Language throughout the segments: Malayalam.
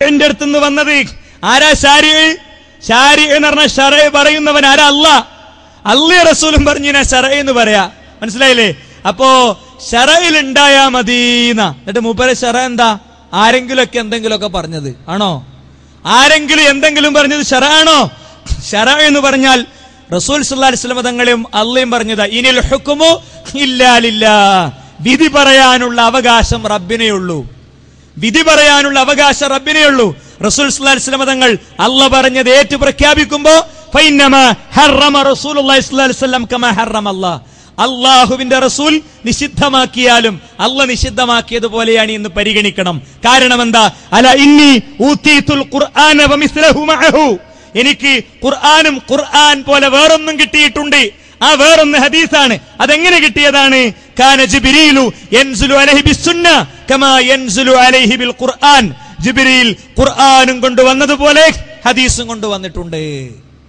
എന്റെ അടുത്തുനിന്ന് വന്നത്. ആരാ ശാരി? ശാരി എന്ന് പറഞ്ഞ ശറ പറയുന്നവൻ ആരാ? അള്ളാഹും റസൂലും പറഞ്ഞു ശറ എന്ന് പറയാ. മനസ്സിലായില്ലേ? അപ്പോ ശറയിൽ ഉണ്ടായാ മദീന. എന്നിട്ട് മൂപ്പരെ ശറ എന്താ? ആരെങ്കിലുമൊക്കെ എന്തെങ്കിലുമൊക്കെ പറഞ്ഞത് ആണോ? ആരെങ്കിലും എന്തെങ്കിലും പറഞ്ഞത് ശറ ആണോ? ശറ എന്ന് പറഞ്ഞാൽ റസൂൽ സല്ലല്ലാഹു അലൈഹി വസല്ലം തങ്ങളും അള്ളയും പറഞ്ഞതാ, ഇനിൽ ഹുക്മു ഇല്ലാ ലില്ലാഹ്. വിധി പറയാനുള്ള അവകാശം റബ്ബിനേ ഉള്ളൂ. വിധി പറയാനുള്ള അവകാശം റബ്ബിനേ ഉള്ളൂ. റസൂൽ സല്ലല്ലാഹു അലൈഹി വസല്ലം തങ്ങൾ അള്ളാഹ് പറഞ്ഞത് ഏറ്റു പ്രഖ്യാപിക്കുമ്പോ ഫൈന്നമാ ഹറമ റസൂലുള്ളാഹി സ്വല്ലല്ലാഹു അലൈഹി വസല്ലം കമാ ഹറമ അല്ലാഹ്. അള്ളാഹുവിന്റെ റസൂൽ നിഷിദ്ധമാക്കിയാലും അള്ളാഹ് നിഷിദ്ധമാക്കിയതുപോലെയാണ് ഇന്ന് പരിഗണിക്കണം. കാരണം എന്താ? അല ഇന്നി ഊതീതുൽ ഖുർആന വമിസ്ലഹു മഅഹു. എനിക്ക് ഖുർആനും ഖുർആൻ പോലെ വേറൊന്നും കിട്ടിയിട്ടുണ്ട്. ആ വേറൊന്ന് ഹദീസാണ്. അതെങ്ങനെ കിട്ടിയതാണ്? കാന ജിബ്രീലു യൻസുലു അലൈഹി ബിസ്സുന്ന കമാ യൻസുലു അലൈഹി ബിൽ ഖുർആൻ. ജിബ്രീൽ ഖുർആനും കൊണ്ടുവന്നതുപോലെ ഹദീസും കൊണ്ടുവന്നിട്ടുണ്ട്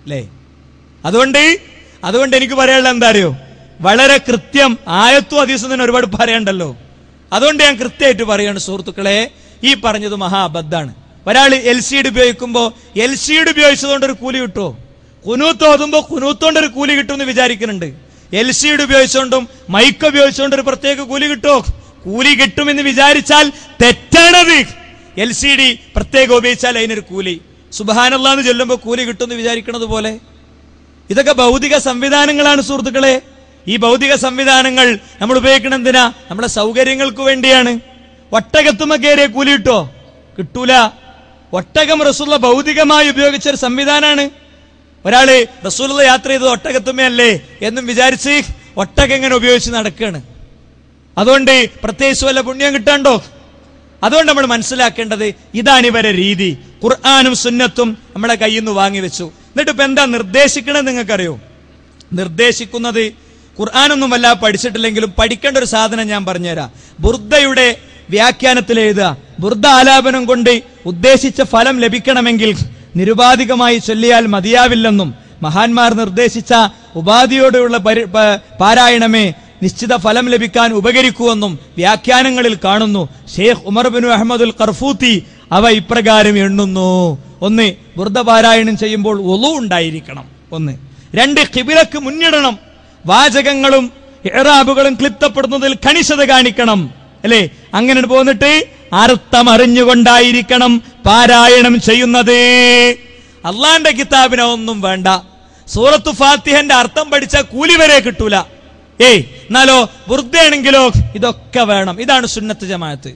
അല്ലേ? അതുകൊണ്ട് എനിക്ക് പറയാനുള്ള എന്താ അറിയോ? വളരെ കൃത്യം ആയത്തും ഹദീസും തന്നെ ഒരുപാട് പറയണ്ടല്ലോ. അതുകൊണ്ട് ഞാൻ കൃത്യമായിട്ട് പറയാണ് സുഹൃത്തുക്കളെ, ഈ പറഞ്ഞത് മഹാ അബദ്ധാണ്. ഒരാൾ LCD ഉപയോഗിക്കുമ്പോ LCD ഉപയോഗിച്ചതുകൊണ്ട് ഒരു കൂലി കിട്ടുമോ? കുനൂത്ത് ഓതുമ്പോ കുനൂത്തോണ്ട് ഒരു കൂലി കിട്ടുമെന്ന് വിചാരിക്കുന്നുണ്ട്. LCD ഉപയോഗിച്ചുകൊണ്ടും മൈക്ക് ഉപയോഗിച്ചുകൊണ്ട് ഒരു പ്രത്യേക കൂലി കിട്ടുമോ? കൂലി കിട്ടുമെന്ന് വിചാരിച്ചാൽ തെറ്റാണത്. LCD പ്രത്യേകം ഉപയോഗിച്ചാൽ അതിനൊരു കൂലി, സുബ്ഹാനല്ലാഹ് എന്ന് ചൊല്ലുമ്പോ കൂലി കിട്ടുമെന്ന് വിചാരിക്കുന്നത് പോലെ. ഇതൊക്കെ ഭൗതിക സംവിധാനങ്ങളാണ് സുഹൃത്തുക്കളെ. ഈ ഭൗതിക സംവിധാനങ്ങൾ നമ്മൾ ഉപയോഗിക്കണം എന്തിനാ? നമ്മുടെ സൗകര്യങ്ങൾക്ക് വേണ്ടിയാണ്. ഒട്ടകത്തുമ്മ കയറിയ കൂലി കിട്ടോ? കിട്ടൂല. ഒട്ടകം റസൂലുള്ള ഭൗതികമായി ഉപയോഗിച്ച ഒരു സംവിധാനമാണ്. ഒരാള് റസൂലുള്ള യാത്ര ചെയ്തത് ഒട്ടകത്തുമ്മയല്ലേ എന്നും വിചാരിച്ച് ഒട്ടകം ഇങ്ങനെ ഉപയോഗിച്ച് നടക്കുകയാണ്. അതുകൊണ്ട് പ്രത്യേകിച്ച് വല്ല പുണ്യം കിട്ടാണ്ടോ? അതുകൊണ്ട് നമ്മൾ മനസ്സിലാക്കേണ്ടത് ഇതാണ് ഇവരെ രീതി. ഖുർആനും സുന്നത്തും നമ്മളെ കയ്യിൽ നിന്ന് വാങ്ങിവെച്ചു. എന്നിട്ട് ഇപ്പൊ എന്താ നിർദ്ദേശിക്കണത് നിങ്ങൾക്കറിയോ? നിർദ്ദേശിക്കുന്നത് ഖുർആനൊന്നും വല്ല പഠിച്ചിട്ടില്ലെങ്കിലും പഠിക്കേണ്ട ഒരു സാധനം ഞാൻ പറഞ്ഞുതരാം. ബുർദയുടെ വ്യാഖ്യാനത്തിൽ എഴുതുക. ബുർദ ആലാപനം കൊണ്ട് ഉദ്ദേശിച്ച ഫലം ലഭിക്കണമെങ്കിൽ നിരുപാധികമായി ചൊല്ലിയാൽ മതിയാവില്ലെന്നും മഹാന്മാർ നിർദ്ദേശിച്ച ഉപാധിയോടെയുള്ള പാരായണമേ നിശ്ചിത ഫലം ലഭിക്കാൻ ഉപകരിക്കുമെന്നും വ്യാഖ്യാനങ്ങളിൽ കാണുന്നു. ഷെയ്ഖ് ഉമർ ബിൻ അഹ്മദുൽ ഖർഫൂത്തി അവ ഇപ്രകാരം എണ്ണുന്നു. 1, ബുർദ പാരായണം ചെയ്യുമ്പോൾ വുളു ഉണ്ടായിരിക്കണം. 1. 2, ഖിബിലക്ക് മുന്നിടണം. വാചകങ്ങളും ഇഅ്റാബുകളും ക്ലിപ്തപ്പെടുന്നതിൽ കണിശത കാണിക്കണം അല്ലേ? അങ്ങനെ പോന്നിട്ട് അർത്ഥം അറിഞ്ഞുകൊണ്ടായിരിക്കണം പാരായണം ചെയ്യുന്നത്. അള്ളാന്റെ കിതാബിനെ ഒന്നും വേണ്ട. സൂറത്തു ഫാത്തിഹന്റെ അർത്ഥം പഠിച്ച കൂലി വരെ കിട്ടൂല. എന്നാലോ ബുർദയാണെങ്കിലോ ഇതൊക്കെ വേണം. ഇതാണ് സുന്നത്ത് ജമാഅത്ത്.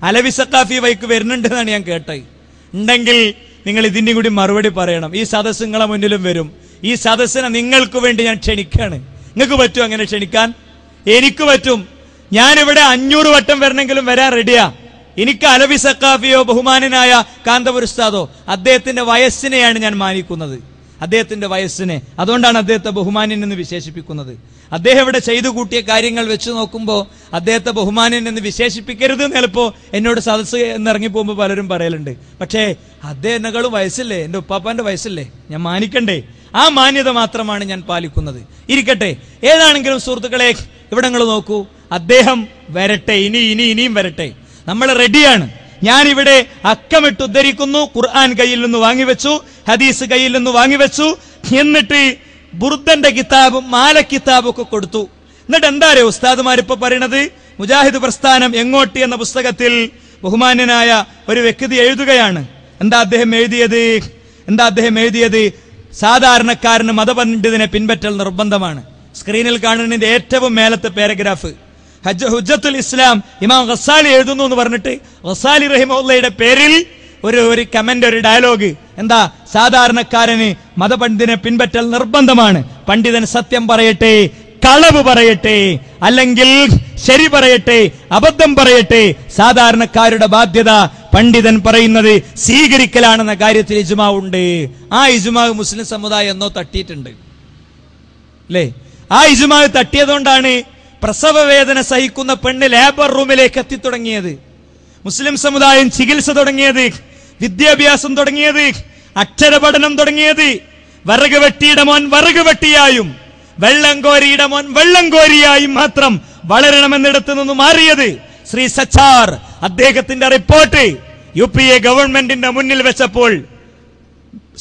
അലവി സഖാഫി വൈക്ക് വരുന്നുണ്ടെന്നാണ് ഞാൻ കേട്ടത്. ഉണ്ടെങ്കിൽ നിങ്ങൾ ഇതിന്റെ കൂടി മറുപടി പറയണം. ഈ സദസ്സ് നിങ്ങളെ മുന്നിലും വരും. ഈ സദസ്സിനെ നിങ്ങൾക്ക് വേണ്ടി ഞാൻ ക്ഷണിക്കാണ്. നിങ്ങൾക്ക് പറ്റും അങ്ങനെ ക്ഷണിക്കാൻ? എനിക്ക് പറ്റും. ഞാനിവിടെ 500 വട്ടം വരണമെങ്കിലും വരാൻ റെഡിയാ. എനിക്ക് അലവി സഖാഫിയോ ബഹുമാനനായ കാന്തപുര ഉസ്താദോ അദ്ദേഹത്തിന്റെ വയസ്സിനെയാണ് ഞാൻ മാനിക്കുന്നത്. അദ്ദേഹത്തിന്റെ വയസ്സിനെ. അതുകൊണ്ടാണ് അദ്ദേഹത്തെ ബഹുമാന്യൻ എന്ന് വിശേഷിപ്പിക്കുന്നത്. അദ്ദേഹം ഇവിടെ ചെയ്തു കൂട്ടിയ കാര്യങ്ങൾ വെച്ച് നോക്കുമ്പോൾ അദ്ദേഹത്തെ ബഹുമാന്യൻ എന്ന് വിശേഷിപ്പിക്കരുത് എന്ന് ചിലപ്പോ എന്നോട് സദസ്സ് എന്നിറങ്ങി പോകുമ്പോൾ പലരും പറയലുണ്ട്. പക്ഷേ അദ്ദേഹങ്ങളും വയസ്സില്ലേ, എന്റെ ഉപ്പാപ്പാന്റെ വയസ്സില്ലേ, ഞാൻ മാനിക്കണ്ടേ? ആ മാന്യത മാത്രമാണ് ഞാൻ പാലിക്കുന്നത്. ഇരിക്കട്ടെ, ഏതാണെങ്കിലും സുഹൃത്തുക്കളെ ഇവിടെ നിങ്ങൾ നോക്കൂ. അദ്ദേഹം വരട്ടെ, ഇനിയും വരട്ടെ. നമ്മൾ റെഡിയാണ്. ഞാനിവിടെ അക്കമിട്ട് ഉദ്ധരിക്കുന്നു. ഖുർആൻ കയ്യിൽ നിന്ന് വാങ്ങിവെച്ചു, ഹദീസ് കയ്യിൽ നിന്ന് വാങ്ങിവെച്ചു. എന്നിട്ട് ബുർദന്റെ കിതാബും മാല കിതാബും ഒക്കെ കൊടുത്തു. എന്നിട്ട് എന്താ അറിയോ ഉസ്താദുമാരിപ്പോ പറയണത്? മുജാഹിദ് പ്രസ്ഥാനം എങ്ങോട്ട് എന്ന പുസ്തകത്തിൽ ബഹുമാന്യനായ ഒരു വ്യക്തി എഴുതുകയാണ്. എന്താ അദ്ദേഹം എഴുതിയത്? സാധാരണക്കാരന് മതപണ്ഡിതനെ പിൻപറ്റൽ നിർബന്ധമാണ്. സ്ക്രീനിൽ കാണുന്നതിന്റെ ഏറ്റവും മേലത്തെ പാരഗ്രാഫ് ഹുജ്ജത്തുൽ ഇസ്ലാം ഇമാം ഗസാലി എഴുതുന്നു എന്ന് പറഞ്ഞിട്ട് ഗസാലി റഹിമഹുള്ളയുടെ പേരിൽ ഒരു കമന്റ്, ഒരു ഡയലോഗ്. എന്താ? സാധാരണക്കാരന് മതപണ്ഡിതനെ പിൻപറ്റൽ നിർബന്ധമാണ്. പണ്ഡിതൻ സത്യം പറയട്ടെ, കളവ് പറയട്ടെ, അല്ലെങ്കിൽ ശരി പറയട്ടെ, അബദ്ധം പറയട്ടെ, സാധാരണക്കാരുടെ ബാധ്യത പണ്ഡിതൻ പറയുന്നത് സ്വീകരിക്കലാണെന്ന കാര്യത്തിൽ ഇജ്മാ ഉണ്ട്. ആ ഇജ്മാ മുസ്ലിം സമുദായം എന്നോ തട്ടിയിട്ടുണ്ട് അല്ലേ? ആ ഇജ്മാ തട്ടിയതുകൊണ്ടാണ് പ്രസവ വേദന സഹിക്കുന്ന പെണ്ണ് ലേബർ റൂമിലേക്ക് എത്തിത്തുടങ്ങിയത്. മുസ്ലിം സമുദായം ചികിത്സ തുടങ്ങിയത്, വിദ്യാഭ്യാസം തുടങ്ങിയത്, അക്ഷരപഠനം തുടങ്ങിയത്. വിറക് വെട്ടിയുടെ മോൻ വിറക് വെട്ടിയായും വെള്ളം കോരിയുടെ മോൻ വെള്ളം കോരിയായും മാത്രം വളരണമെന്നിടത്ത് നിന്ന് മാറിയത്. ശ്രീ സച്ചാർ അദ്ദേഹത്തിന്റെ റിപ്പോർട്ട് UPA ഗവൺമെന്റിന്റെ മുന്നിൽ വെച്ചപ്പോൾ,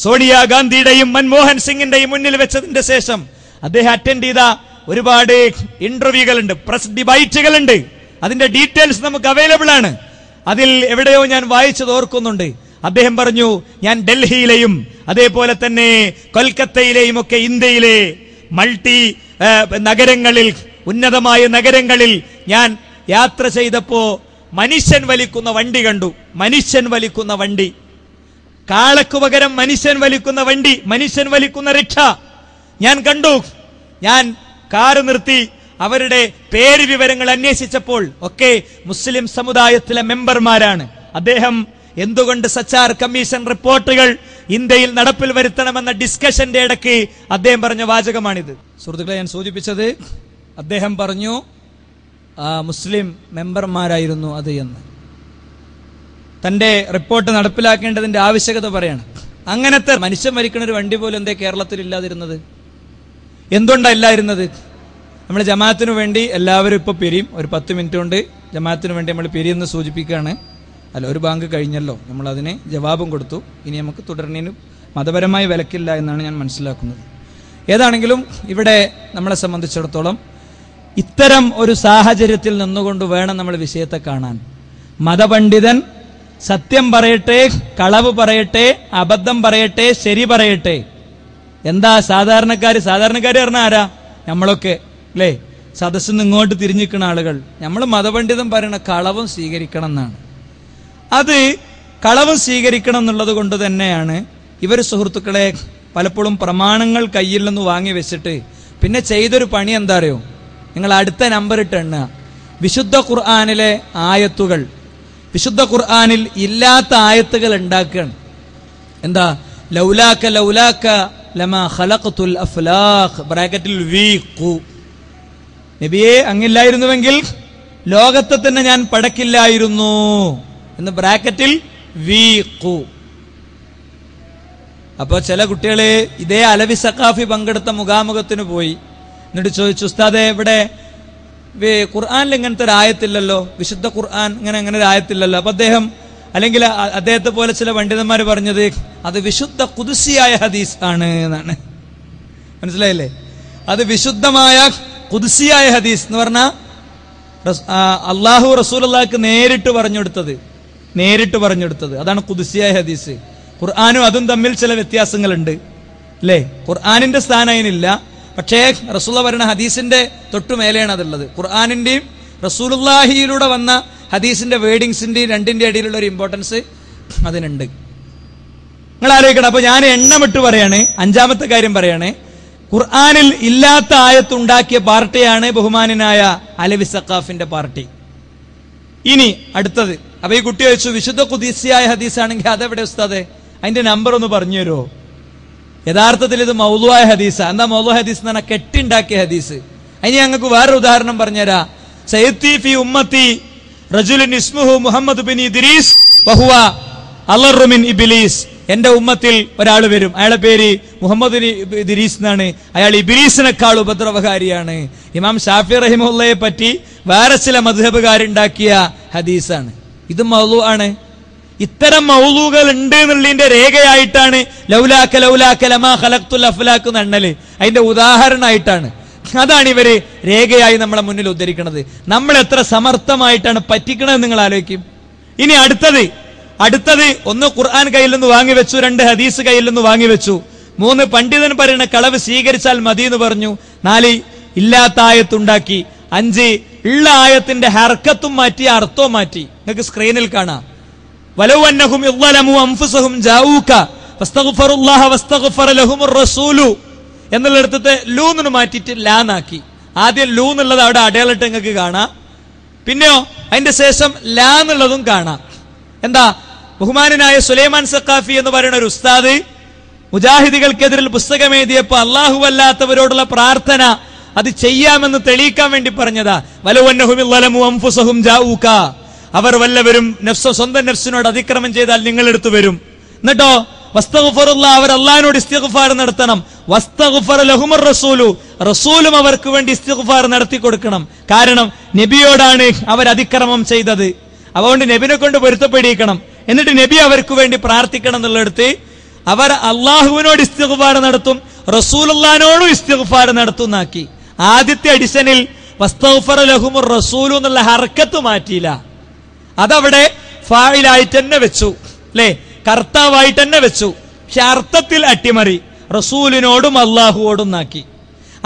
സോണിയാഗാന്ധിയുടെയും മൻമോഹൻ സിംഗിന്റെയും മുന്നിൽ വെച്ചതിന്റെ ശേഷം അദ്ദേഹം അറ്റൻഡ് ചെയ്ത ഒരുപാട് ഇന്റർവ്യൂകളുണ്ട്, പ്രസ് ഡിബേറ്റുകളുണ്ട്. അതിന്റെ ഡീറ്റെയിൽസ് നമുക്ക് അവൈലബിൾ ആണ്. അതിൽ എവിടെയോ ഞാൻ വായിച്ചത് ഓർക്കുന്നുണ്ട്. അദ്ദേഹം പറഞ്ഞു, ഞാൻ ഡൽഹിയിലെയും അതേപോലെ തന്നെ കൊൽക്കത്തയിലെയും ഒക്കെ ഇന്ത്യയിലെ മൾട്ടി നഗരങ്ങളിൽ, ഉന്നതമായ നഗരങ്ങളിൽ ഞാൻ യാത്ര ചെയ്തപ്പോ മനുഷ്യൻ വലിക്കുന്ന വണ്ടി കണ്ടു. മനുഷ്യൻ വലിക്കുന്ന വണ്ടി, കാളക്കു പകരം മനുഷ്യൻ വലിക്കുന്ന വണ്ടി, മനുഷ്യൻ വലിക്കുന്ന റിക്ഷ ഞാൻ കണ്ടു. ഞാൻ കാറ് നിർത്തി അവരുടെ പേര് വിവരങ്ങൾ അന്വേഷിച്ചപ്പോൾ ഒക്കെ മുസ്ലിം സമുദായത്തിലെ മെമ്പർമാരാണ്. അദ്ദേഹം എന്തുകൊണ്ട് സച്ചാർ കമ്മീഷൻ റിപ്പോർട്ടുകൾ ഇന്ത്യയിൽ നടപ്പിൽ വരുത്തണമെന്ന ഡിസ്കഷന്റെ ഇടയ്ക്ക് അദ്ദേഹം പറഞ്ഞ വാചകമാണിത്. സുഹൃത്തുക്കളെ, ഞാൻ സൂചിപ്പിച്ചത് അദ്ദേഹം പറഞ്ഞു മുസ്ലിം മെമ്പർമാരായിരുന്നു അത് എന്ന്. തന്റെ റിപ്പോർട്ട് നടപ്പിലാക്കേണ്ടതിന്റെ ആവശ്യകത പറയാണ്. അങ്ങനത്തെ മനുഷ്യൻ മരിക്കുന്ന ഒരു വണ്ടി പോലും എന്തേ കേരളത്തിൽ ഇല്ലാതിരുന്നത്? എന്തുകൊണ്ടാണ് ഇല്ലാതിരുന്നത്? നമ്മൾ ജമാഅത്തിനു വേണ്ടി എല്ലാവരും ഇപ്പൊ പിരിയും. ഒരു 10 മിനിറ്റ് കൊണ്ട് ജമാഅത്തിനു വേണ്ടി നമ്മൾ പിരിയെന്ന് സൂചിപ്പിക്കുകയാണ്. അല്ല, ഒരു ബാങ്ക് കഴിഞ്ഞല്ലോ, നമ്മൾ അതിന് ജവാബും കൊടുത്തു. ഇനി നമുക്ക് തുടർന്നതിന് മതപരമായ വിലക്കില്ല എന്നാണ് ഞാൻ മനസ്സിലാക്കുന്നത്. ഏതാണെങ്കിലും ഇവിടെ നമ്മളെ സംബന്ധിച്ചിടത്തോളം ഇത്തരം ഒരു സാഹചര്യത്തിൽ നിന്നുകൊണ്ട് വേണം നമ്മൾ വിഷയത്തെ കാണാൻ. മതപണ്ഡിതൻ സത്യം പറയട്ടെ, കളവ് പറയട്ടെ, അബദ്ധം പറയട്ടെ, ശരി പറയട്ടെ. എന്താ സാധാരണക്കാര് പറഞ്ഞ ആരാ? നമ്മളൊക്കെ അല്ലേ? സദസ്സിൽ നിന്ന് ഇങ്ങോട്ട് തിരിഞ്ഞിരിക്കുന്ന ആളുകൾ. നമ്മൾ മതപണ്ഡിതൻ പറയണ കളവും സ്വീകരിക്കണം എന്നാണ്. അത് കളവും സ്വീകരിക്കണം എന്നുള്ളത് കൊണ്ട് തന്നെയാണ് ഇവർ സുഹൃത്തുക്കളെ പലപ്പോഴും പ്രമാണങ്ങൾ കയ്യിൽ നിന്ന് വാങ്ങി വെച്ചിട്ട് പിന്നെ ചെയ്തൊരു പണി എന്താ അറിയോ? നിങ്ങൾ അടുത്ത നമ്പർ ഇട്ട് എണ്ണുക. വിശുദ്ധ ഖുർആനിലെ ആയത്തുകൾ, വിശുദ്ധ ഖുർആനിൽ ഇല്ലാത്ത ആയത്തുകൾ ഉണ്ടാക്കുകയാണ്. എന്താ? ലൗലാക്ക ലൗലാക്ക ലമാ ഖലഖതുൽ അഫ്ലാഖ് ബ്രാക്കറ്റിൽ വീഖു. നബിയെ, അങ്ങില്ലായിരുന്നുവെങ്കിൽ ലോകത്തെ തന്നെ ഞാൻ പടക്കില്ലായിരുന്നു എന്ന് ബ്രാക്കറ്റിൽ വീഖു. അപ്പൊ ചില കുട്ടികള് ഇതേ അലവി സഖാഫി പങ്കെടുത്ത മുഖാമുഖത്തിന് പോയി. എന്നിട്ട് ചോദിച്ചു, ഉസ്താദെ, ഇവിടെ ഖുർആനിൽ ഇങ്ങനത്തെ ഒരു ആയത്തില്ലല്ലോ, വിശുദ്ധ ഖുർആൻ അങ്ങനെ ഒരു ആയത്തില്ലല്ലോ. അപ്പൊ അദ്ദേഹം, അല്ലെങ്കിൽ അദ്ദേഹത്തെ പോലെ ചില പണ്ഡിതന്മാർ പറഞ്ഞത് അത് വിശുദ്ധ ഖുദ്സിയായ ഹദീസ് ആണ് എന്നാണ്. മനസ്സിലായില്ലേ? അത് വിശുദ്ധമായ ഖുദ്സിയായ ഹദീസ് എന്ന് പറഞ്ഞാൽ അള്ളാഹു റസൂലുള്ളാഹിക്ക് നേരിട്ട് പറഞ്ഞെടുത്തത് അതാണ് ഖുദ്സിയായ ഹദീസ്. ഖുർആനും അതും തമ്മിൽ ചില വ്യത്യാസങ്ങളുണ്ട് അല്ലേ? ഖുർആനിന്റെ സ്ഥാനം അതിനില്ല. പക്ഷേ റസൂലുള്ളാഹി പറയുന്ന ഹദീസിന്റെ തൊട്ടു മേലെയാണ് അതുള്ളത്. ഖുർആനിന്റെയും റസൂലുള്ളാഹിയിലൂടെ വന്ന ഹദീസിന്റെ വേർഡിങ്സിന്റെയും രണ്ടിന്റെ ഇടയിലുള്ള ഒരു ഇമ്പോർട്ടൻസ് അതിനുണ്ട്. നിങ്ങൾ ആലോചിക്കണം. അപ്പൊ ഞാൻ എണ്ണമിട്ട് പറയാണ്. 5ാമത്തെ കാര്യം പറയാണ്, ഖുർആനിൽ ഇല്ലാത്ത ആയത്തുണ്ടാക്കിയ പാർട്ടിയാണ് ബഹുമാനായ അലവി സഖാഫിന്റെ പാർട്ടി. ഇനി അടുത്തത്, അപ്പൊ ഈ കുട്ടി ചോദിച്ചു, വിശുദ്ധ ഖുദ്സിയായ ഹദീസാണെങ്കിൽ അതെവിടെ ഉസ്താദേ? അതിന്റെ നമ്പർ ഒന്ന് പറഞ്ഞു തരുമോ? യഥാർത്ഥത്തിൽ ഇത് മൗദൂആയ ഹദീസാ. എന്താ മൗദൂഅ ഹദീസ് എന്ന് പറഞ്ഞാൽ കെട്ടിണ്ടാക്കിയ ഹദീസ്. അതിന് ഞങ്ങൾക്ക് വേറൊരു ഉദാഹരണം പറഞ്ഞുതരാ. സയത്തി ഫി ഉമ്മത്തി റജുലുൻ ഇസ്മുഹു മുഹമ്മദ് ബിൻ ഇദ്രീസ് വഹുവ അളറു മിൻ ഇബ്ലീസ്. എന്റെ ഉമ്മത്തിൽ ഒരാൾ വരും, അയാളുടെ പേര് മുഹമ്മദ് ഇദ്രീസ് എന്നാണ്. അയാൾ ഇബ്ലീസിനേക്കാൾ ഉപദ്രവകാരിയാണ്. ഇമാം ഷാഫി റഹിമഹുള്ളയെ പറ്റി വേറെ ചില മദ്ഹബുകാരുണ്ടാക്കിയ ഹദീസാണ്. ഇത് മൗദൂഅ് ആണ്. ഇത്തരം മൗദൂകൾ ഉണ്ട് എന്നുള്ളതിന്റെ രേഖയായിട്ടാണ് ലൗലാക്ക ലൗലാക്ക ലമാ ഖലഖ്തുൽ അഫ്ലാഖ് എണ്ണല്. അതിന്റെ ഉദാഹരണമായിട്ടാണ്. അതാണ് ഇവര് രേഖയായി നമ്മളെ മുന്നിൽ ഉദ്ധരിക്കുന്നത്. നമ്മൾ എത്ര സമർത്ഥമായിട്ടാണ് പറ്റിക്കണത് നിങ്ങൾ ആലോചിക്കും. ഇനി അടുത്തത് 1 ഖുർആൻ കയ്യിൽ നിന്ന് വാങ്ങിവെച്ചു, 2 ഹദീസ് കയ്യിൽ നിന്ന് വാങ്ങിവെച്ചു, 3 പണ്ഡിതൻ പറയുന്ന കളവ് സ്വീകരിച്ചാൽ മതി എന്ന് പറഞ്ഞു, 4 ഇല്ലാത്ത ആയത്തുണ്ടാക്കി, 5 ഉള്ള ആയത്തിന്റെ ഹർക്കത്തും മാറ്റി അർത്ഥവും മാറ്റി. നിങ്ങൾക്ക് സ്ക്രീനിൽ കാണാം. വലൗ അന്നഹും ഇദ്ലമു അൻഫുസഹും ജാഊക ഫസ്തഗ്ഫിറുല്ലാഹ വസ്തഗ്ഫറ ലഹുമുർ റസൂലു എന്നുള്ളിടത്തെ ലൂ എന്ന് മാറ്റിയിട്ട് ലാന്നാക്കി. ആദ്യം ലൂ എന്നുള്ളത് അവിടെ അടയാളിട്ട് നിങ്ങൾക്ക് കാണാം. പിന്നെയോ അതിന്റെ ശേഷം ലാ എന്നുള്ളതും കാണാം. എന്താ? ബഹുമാനായ സുലൈമാൻ സഖാഫി എന്ന് പറയുന്ന ഒരു ഉസ്താദ് മുജാഹിദികൾക്കെതിരിൽ പുസ്തകം എഴുതിയപ്പോ അല്ലാഹു അല്ലാത്തവരോടുള്ള പ്രാർത്ഥന അത് ചെയ്യാമെന്ന് തെളിയിക്കാൻ വേണ്ടി പറഞ്ഞതാ. വലൗ അന്നഹും ഇദ്ലമു അൻഫുസഹും ജാഊക, അവർ വല്ലവരും സ്വന്തം നഫ്സിനോട് അതിക്രമം ചെയ്താൽ നിങ്ങളെടുത്ത് വരും. എന്നിട്ടോ വസ്തഗ്ഫിറുല്ലാഹ്, അവർ അല്ലാഹുവിനോട് ഇസ്തിഗ്ഫാർ നടത്തണം. വസ്തഗ്ഫറ ലഹുമുർ റസൂലു, റസൂലും അവർക്ക് വേണ്ടി ഇസ്തിഗ്ഫാർ നടത്തി കൊടുക്കണം. കാരണം നബിയോടാണ് അവർ അതിക്രമം ചെയ്തത്. അതുകൊണ്ട് നബിനെ കൊണ്ട് പൊരുത്തപ്പെടിക്കണം. എന്നിട്ട് നബി അവർക്ക് വേണ്ടി പ്രാർത്ഥിക്കണം എന്നുള്ളിടത്ത് അവർ അള്ളാഹുവിനോട് ഇസ്തിഗ്ഫാർ നടത്തും, റസൂലുള്ളാഹിനോടും ഇസ്തിഗ്ഫാർ നടത്തുന്നാക്കി. ആദ്യത്തെ എഡിഷനിൽ വസ്തഗ്ഫറ ലഹുമുർ റസൂലു എന്നുള്ള ഹർക്കത്ത് മാറ്റിയില്ല, അതവിടെ ഫായിലായിട്ട് തന്നെ വെച്ചു, അല്ലെ, കർത്താവായിട്ട് തന്നെ വെച്ചു. പക്ഷെ അർത്ഥത്തിൽ അട്ടിമറി, റസൂലിനോടും അള്ളാഹുവോടും നാക്കി.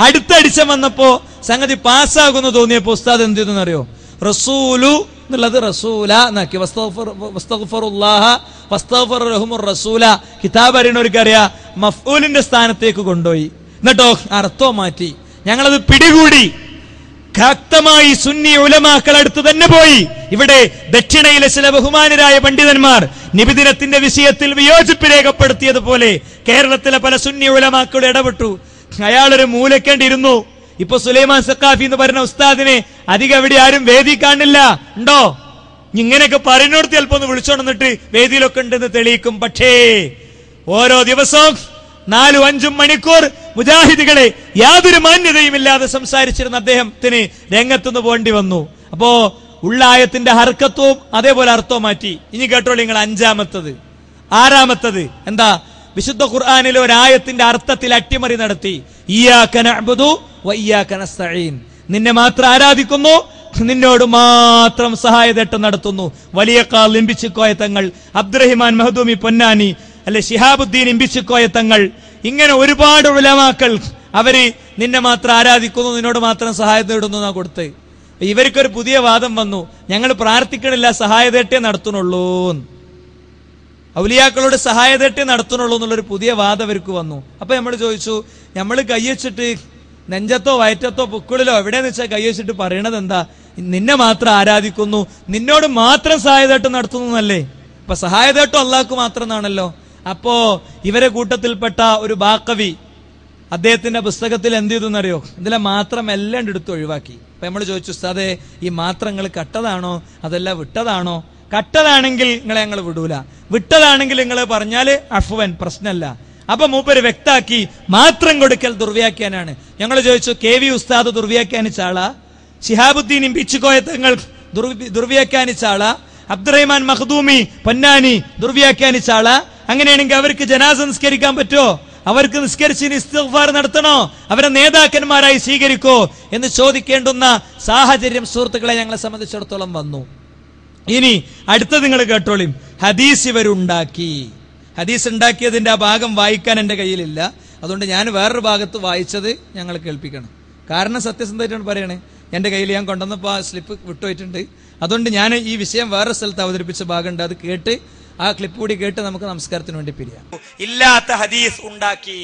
അടുത്ത എഡിഷൻ വന്നപ്പോ സംഗതി പാസ്സാകുന്നു തോന്നിയപ്പോ ഉസ്താദ് എന്ത് ചെയ്തു അറിയോ, റസൂലു എന്നുള്ളത് റസൂല എന്നാക്കി. റസൂല കിതാബ് അറിയണവർക്ക് അറിയാം, മഫ്ഊലിന്റെ സ്ഥാനത്തേക്ക് കൊണ്ടുപോയി. എന്നിട്ടോ അർത്ഥം മാറ്റി. ഞങ്ങളത് പിടികൂടി, ശക്തമായി സുന്നി ഉലമാക്കൾ അടുത്ത് തന്നെ പോയി. ഇവിടെ ദക്ഷിണയിലെ ചില ബഹുമാനരായ പണ്ഡിതന്മാർ നിബിദിനത്തിന്റെ വിഷയത്തിൽ വിയോജിപ്പ് രേഖപ്പെടുത്തിയതുപോലെ കേരളത്തിലെ പല സുന്നി ഉലമാക്കളും ഇടപെട്ടു. അയാളൊരു മൂലക്കേണ്ടിയിരുന്നു. ഇപ്പൊ സുലൈമാൻ സഖാഫി എന്ന് പറയുന്ന ഉസ്താദിനെ അധികം എവിടെ ആരും വേദി കാണില്ല. ഉണ്ടോ? ഇങ്ങനെയൊക്കെ പറയുന്നോട് ചിലപ്പോ ഒന്ന് വിളിച്ചോണ്ടിട്ട് വേദിയിലൊക്കെ ഉണ്ടെന്ന് തെളിയിക്കും. പക്ഷേ ഓരോ ദിവസവും 4-5 മണിക്കൂർ മുജാഹിദുകളെ യാതൊരു മാന്യതയും ഇല്ലാതെ സംസാരിച്ചിരുന്ന അദ്ദേഹത്തിന് രംഗത്തുനിന്ന് പോകേണ്ടി വന്നു. അപ്പോ ഉള്ള ആയത്തിന്റെ ഹർക്കത്വവും അതേപോലെ അർത്ഥവും മാറ്റി. ഇനി കേട്ടോളൂ നിങ്ങൾ 5-മത്തത് 6-മത്തത് എന്താ? വിശുദ്ധ ഖുർആനിലെ ഒരായത്തിന്റെ അർത്ഥത്തിൽ അട്ടിമറി നടത്തി. ഇയ്യാക നഅ്ബുദു വ ഇയ്യാക നസ്തഈൻ, നിന്നെ മാത്രം ആരാധിക്കുന്നു, നിന്നോട് മാത്രം സഹായതേട്ടം നടത്തുന്നു. വലിയ കാൽ ഇമ്പിച്ചിക്കോയ തങ്ങൾ, അബ്ദുറഹിമാൻ മഹദൂമി പൊന്നാനി, അല്ലെ ശിഹാബുദ്ദീൻ ഇമ്പിച്ചിക്കോയ തങ്ങൾ, ഇങ്ങനെ ഒരുപാട് ഉലമാക്കൾ അവര് നിന്നെ മാത്രം ആരാധിക്കുന്നു, നിന്നോട് മാത്രം സഹായം തേടുന്നു എന്നാ കൊടുത്ത്. ഇവർക്കൊരു പുതിയ വാദം വന്നു, ഞങ്ങൾ പ്രാർത്ഥിക്കണില്ല, സഹായതേട്ടേ നടത്തുന്നുള്ളൂ, ഔലിയാക്കളോട് സഹായതേട്ടേ നടത്തുന്നുള്ളൂ എന്നുള്ളൊരു പുതിയ വാദം അവർക്ക് വന്നു. അപ്പൊ നമ്മൾ ചോദിച്ചു, നമ്മൾ കൈവച്ചിട്ട് നെഞ്ചത്തോ വയറ്റത്തോ പുക്കിളിലോ എവിടെയെന്ന് വെച്ചാൽ കൈവച്ചിട്ട് പറയണത് എന്താ? നിന്നെ മാത്രം ആരാധിക്കുന്നു, നിന്നോട് മാത്രം സഹായതേട്ടം നടത്തുന്നു എന്നല്ലേ? അപ്പൊ സഹായതേട്ടം അള്ളാഹ്ക്ക് മാത്രം എന്നാണല്ലോ. അപ്പോ ഇവരെ കൂട്ടത്തിൽപ്പെട്ട ഒരു ബാക്കവി അദ്ദേഹത്തിന്റെ പുസ്തകത്തിൽ എന്ത് ചെയ്തു എന്നറിയോ? ഇതിലെ മാത്രം എല്ലാം എടുത്ത് ഒഴിവാക്കി. അപ്പൊ നമ്മൾ ചോദിച്ചു, ഉസ്താദേ ഈ മാത്രങ്ങൾ കട്ടതാണോ അതല്ല വിട്ടതാണോ? കട്ടതാണെങ്കിൽ നിങ്ങളെ ഞങ്ങൾ വിടൂല, വിട്ടതാണെങ്കിൽ നിങ്ങൾ പറഞ്ഞാല് അഫ്വൻ, പ്രശ്നമല്ല. അപ്പൊ മൂപ്പര് വ്യക്താക്കി, മാത്രം കൊടുക്കൽ ദുർവ്യാഖ്യാനാണ്. ഞങ്ങൾ ചോദിച്ചു, KV ഉസ്താദ് ദുർവ്യാഖ്യാനിച്ച ആളാ? ശിഹാബുദ്ദീൻ ഇമ്പിച്ചുകോയ തങ്ങൾ ദുർവ്യാഖ്യാനിച്ച ആളാ? അബ്ദുറഹിമാൻ മഖ്ദൂമി പൊന്നാനി ദുർവ്യാഖ്യാനിച്ച ആളാ? അങ്ങനെയാണെങ്കിൽ അവർക്ക് ജനാസ നിസ്കരിക്കാൻ പറ്റുമോ? അവർക്ക് നിസ്കരിച്ച് ഇസ്തിഗ്ഫാർ നടത്തണോ? അവരെ നേതാക്കന്മാരായി സ്വീകരിക്കോ എന്ന് ചോദിക്കേണ്ടുന്ന സാഹചര്യം സുഹൃത്തുക്കളെ ഞങ്ങളെ സംബന്ധിച്ചിടത്തോളം വന്നു. ഇനി അടുത്തത് നിങ്ങൾ കേട്ടോളിം. ഹദീസ് ഇവരുണ്ടാക്കി. ഹദീസ് ഉണ്ടാക്കിയതിന്റെ ആ ഭാഗം വായിക്കാൻ എന്റെ കയ്യിലില്ല, അതുകൊണ്ട് ഞാൻ വേറൊരു ഭാഗത്ത് വായിച്ചത് ഞങ്ങൾ കേൾപ്പിക്കണം. കാരണം സത്യസന്ധമായിട്ടാണ് പറയണേ, എന്റെ കയ്യിൽ ഞാൻ കൊണ്ടുവന്നപ്പോ ആ സ്ലിപ്പ് വിട്ടുപോയിട്ടുണ്ട്. അതുകൊണ്ട് ഞാൻ ഈ വിഷയം വേറെ സ്ഥലത്ത് അവതരിപ്പിച്ച ഭാഗമുണ്ട്, അത് കേട്ട് ആ ക്ലിപ്പ് കൂടി കേട്ട് നമുക്ക് നമസ്കാരത്തിന് വേണ്ടി പിരിയാം. ഇല്ലാത്ത ഹദീസ് ഉണ്ടാക്കി.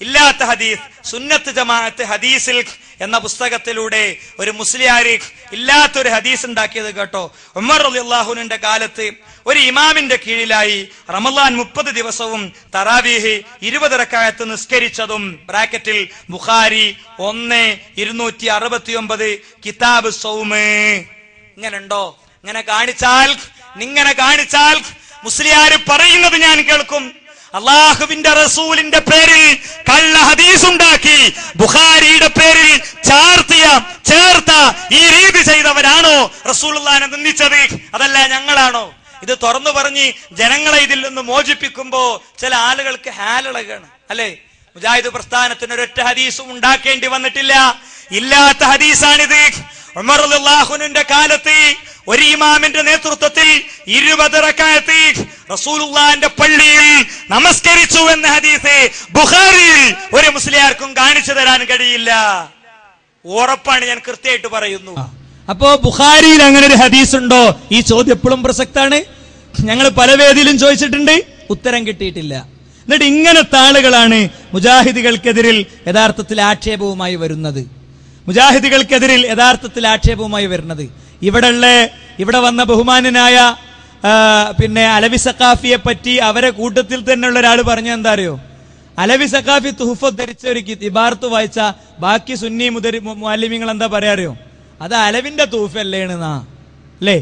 ഇല്ലാത്ത ഹദീസ് സുന്നത്ത് ജമാഅത്ത് ഹദീസിൽ എന്ന പുസ്തകത്തിലൂടെ ഒരു മുസ്ലിയാര് ഇല്ലാത്തൊരു ഹദീസ് ഉണ്ടാക്കിയത് കേട്ടോ. ഉമർ റളിയല്ലാഹുവിന്റെ കാലത്ത് ഒരു ഇമാമിന്റെ കീഴിലായി റമളാൻ 30 ദിവസവും തറാവീഹ് 20 റക്അത്ത് നിസ്കരിച്ചതും ബ്രാക്കറ്റിൽ ബുഖാരി 1-269 കിതാബ് സൗമ്. ഇങ്ങനെ ഉണ്ടോ? ഇങ്ങനെ കാണിച്ചാൽ മുസ്ലിയാര് പറയുന്നത് ഞാൻ കേൾക്കും. അള്ളാഹുവിന്റെ റസൂലിന്റെ പേരിൽ കള്ള ഹദീസ് ഉണ്ടാക്കി ബുഖാരിയുടെ പേരിൽ ചേർത്ത ഈ രീതി ചെയ്തവരാണോ റസൂലുള്ളാഹിനെ നിന്ദിച്ചത്? അതല്ല ഞങ്ങളാണോ? ഇത് തുറന്നു പറഞ്ഞ് ജനങ്ങളെ ഇതിൽ നിന്ന് മോചിപ്പിക്കുമ്പോ ചില ആളുകൾക്ക് ഹാലിളകാണ്, അല്ലെ? മുജാഹിദ് പ്രസ്ഥാനത്തിന് ഒരൊറ്റ ഹദീസും ഉണ്ടാക്കേണ്ടി വന്നിട്ടില്ല. ഇല്ലാത്ത ഹദീസാണിത്. ഉമർ റളിയല്ലാഹുവിന്റെ കാലത്ത് ഒരു ഇമാമിന്റെ നേതൃത്വത്തിൽ 20 റക്അത്ത് റസൂലുള്ളാഹിന്റെ പള്ളിയിൽ നമസ്കരിച്ചു എന്ന ഹദീസ് ബുഖാരിയിൽ ഒരു മുസ്ലിയാർക്കും കാണിച്ചു തരാൻ കഴിയില്ല. ഉറപ്പാണ്, ഞാൻ കൃത്യമായിട്ട് പറയുന്നു. അപ്പോ ബുഖാരിയിൽ അങ്ങനെ ഒരു ഹദീസ് ഉണ്ടോ? ഈ ചോദ്യം എപ്പോഴും പ്രസക്താണ്. ഞങ്ങൾ പല വേദിയിലും ചോദിച്ചിട്ടുണ്ട്, ഉത്തരം കിട്ടിയിട്ടില്ല. എന്നിട്ട് ഇങ്ങനത്തെ ആളുകളാണ് മുജാഹിദുകൾക്കെതിരിൽ യഥാർത്ഥത്തിൽ ആക്ഷേപവുമായി വരുന്നത്. ഇവിടെ വന്ന ബഹുമാനനായ അലവി സഖാഫിയെ പറ്റി അവരെ കൂട്ടത്തിൽ തന്നെയുള്ള ഒരാൾ പറഞ്ഞ എന്താ അറിയോ? അലവി സഖാഫി തുഹ്ഫത്ത് ധരിച്ച ഒരു ഇബാറത്ത് വായിച്ച ബാക്കി സുന്നി മുഅല്ലിമീങ്ങൾ എന്താ പറയാ അറിയോ? അത് അലവിന്റെ തൂഫല്ലേണെന്നാ, അല്ലേ?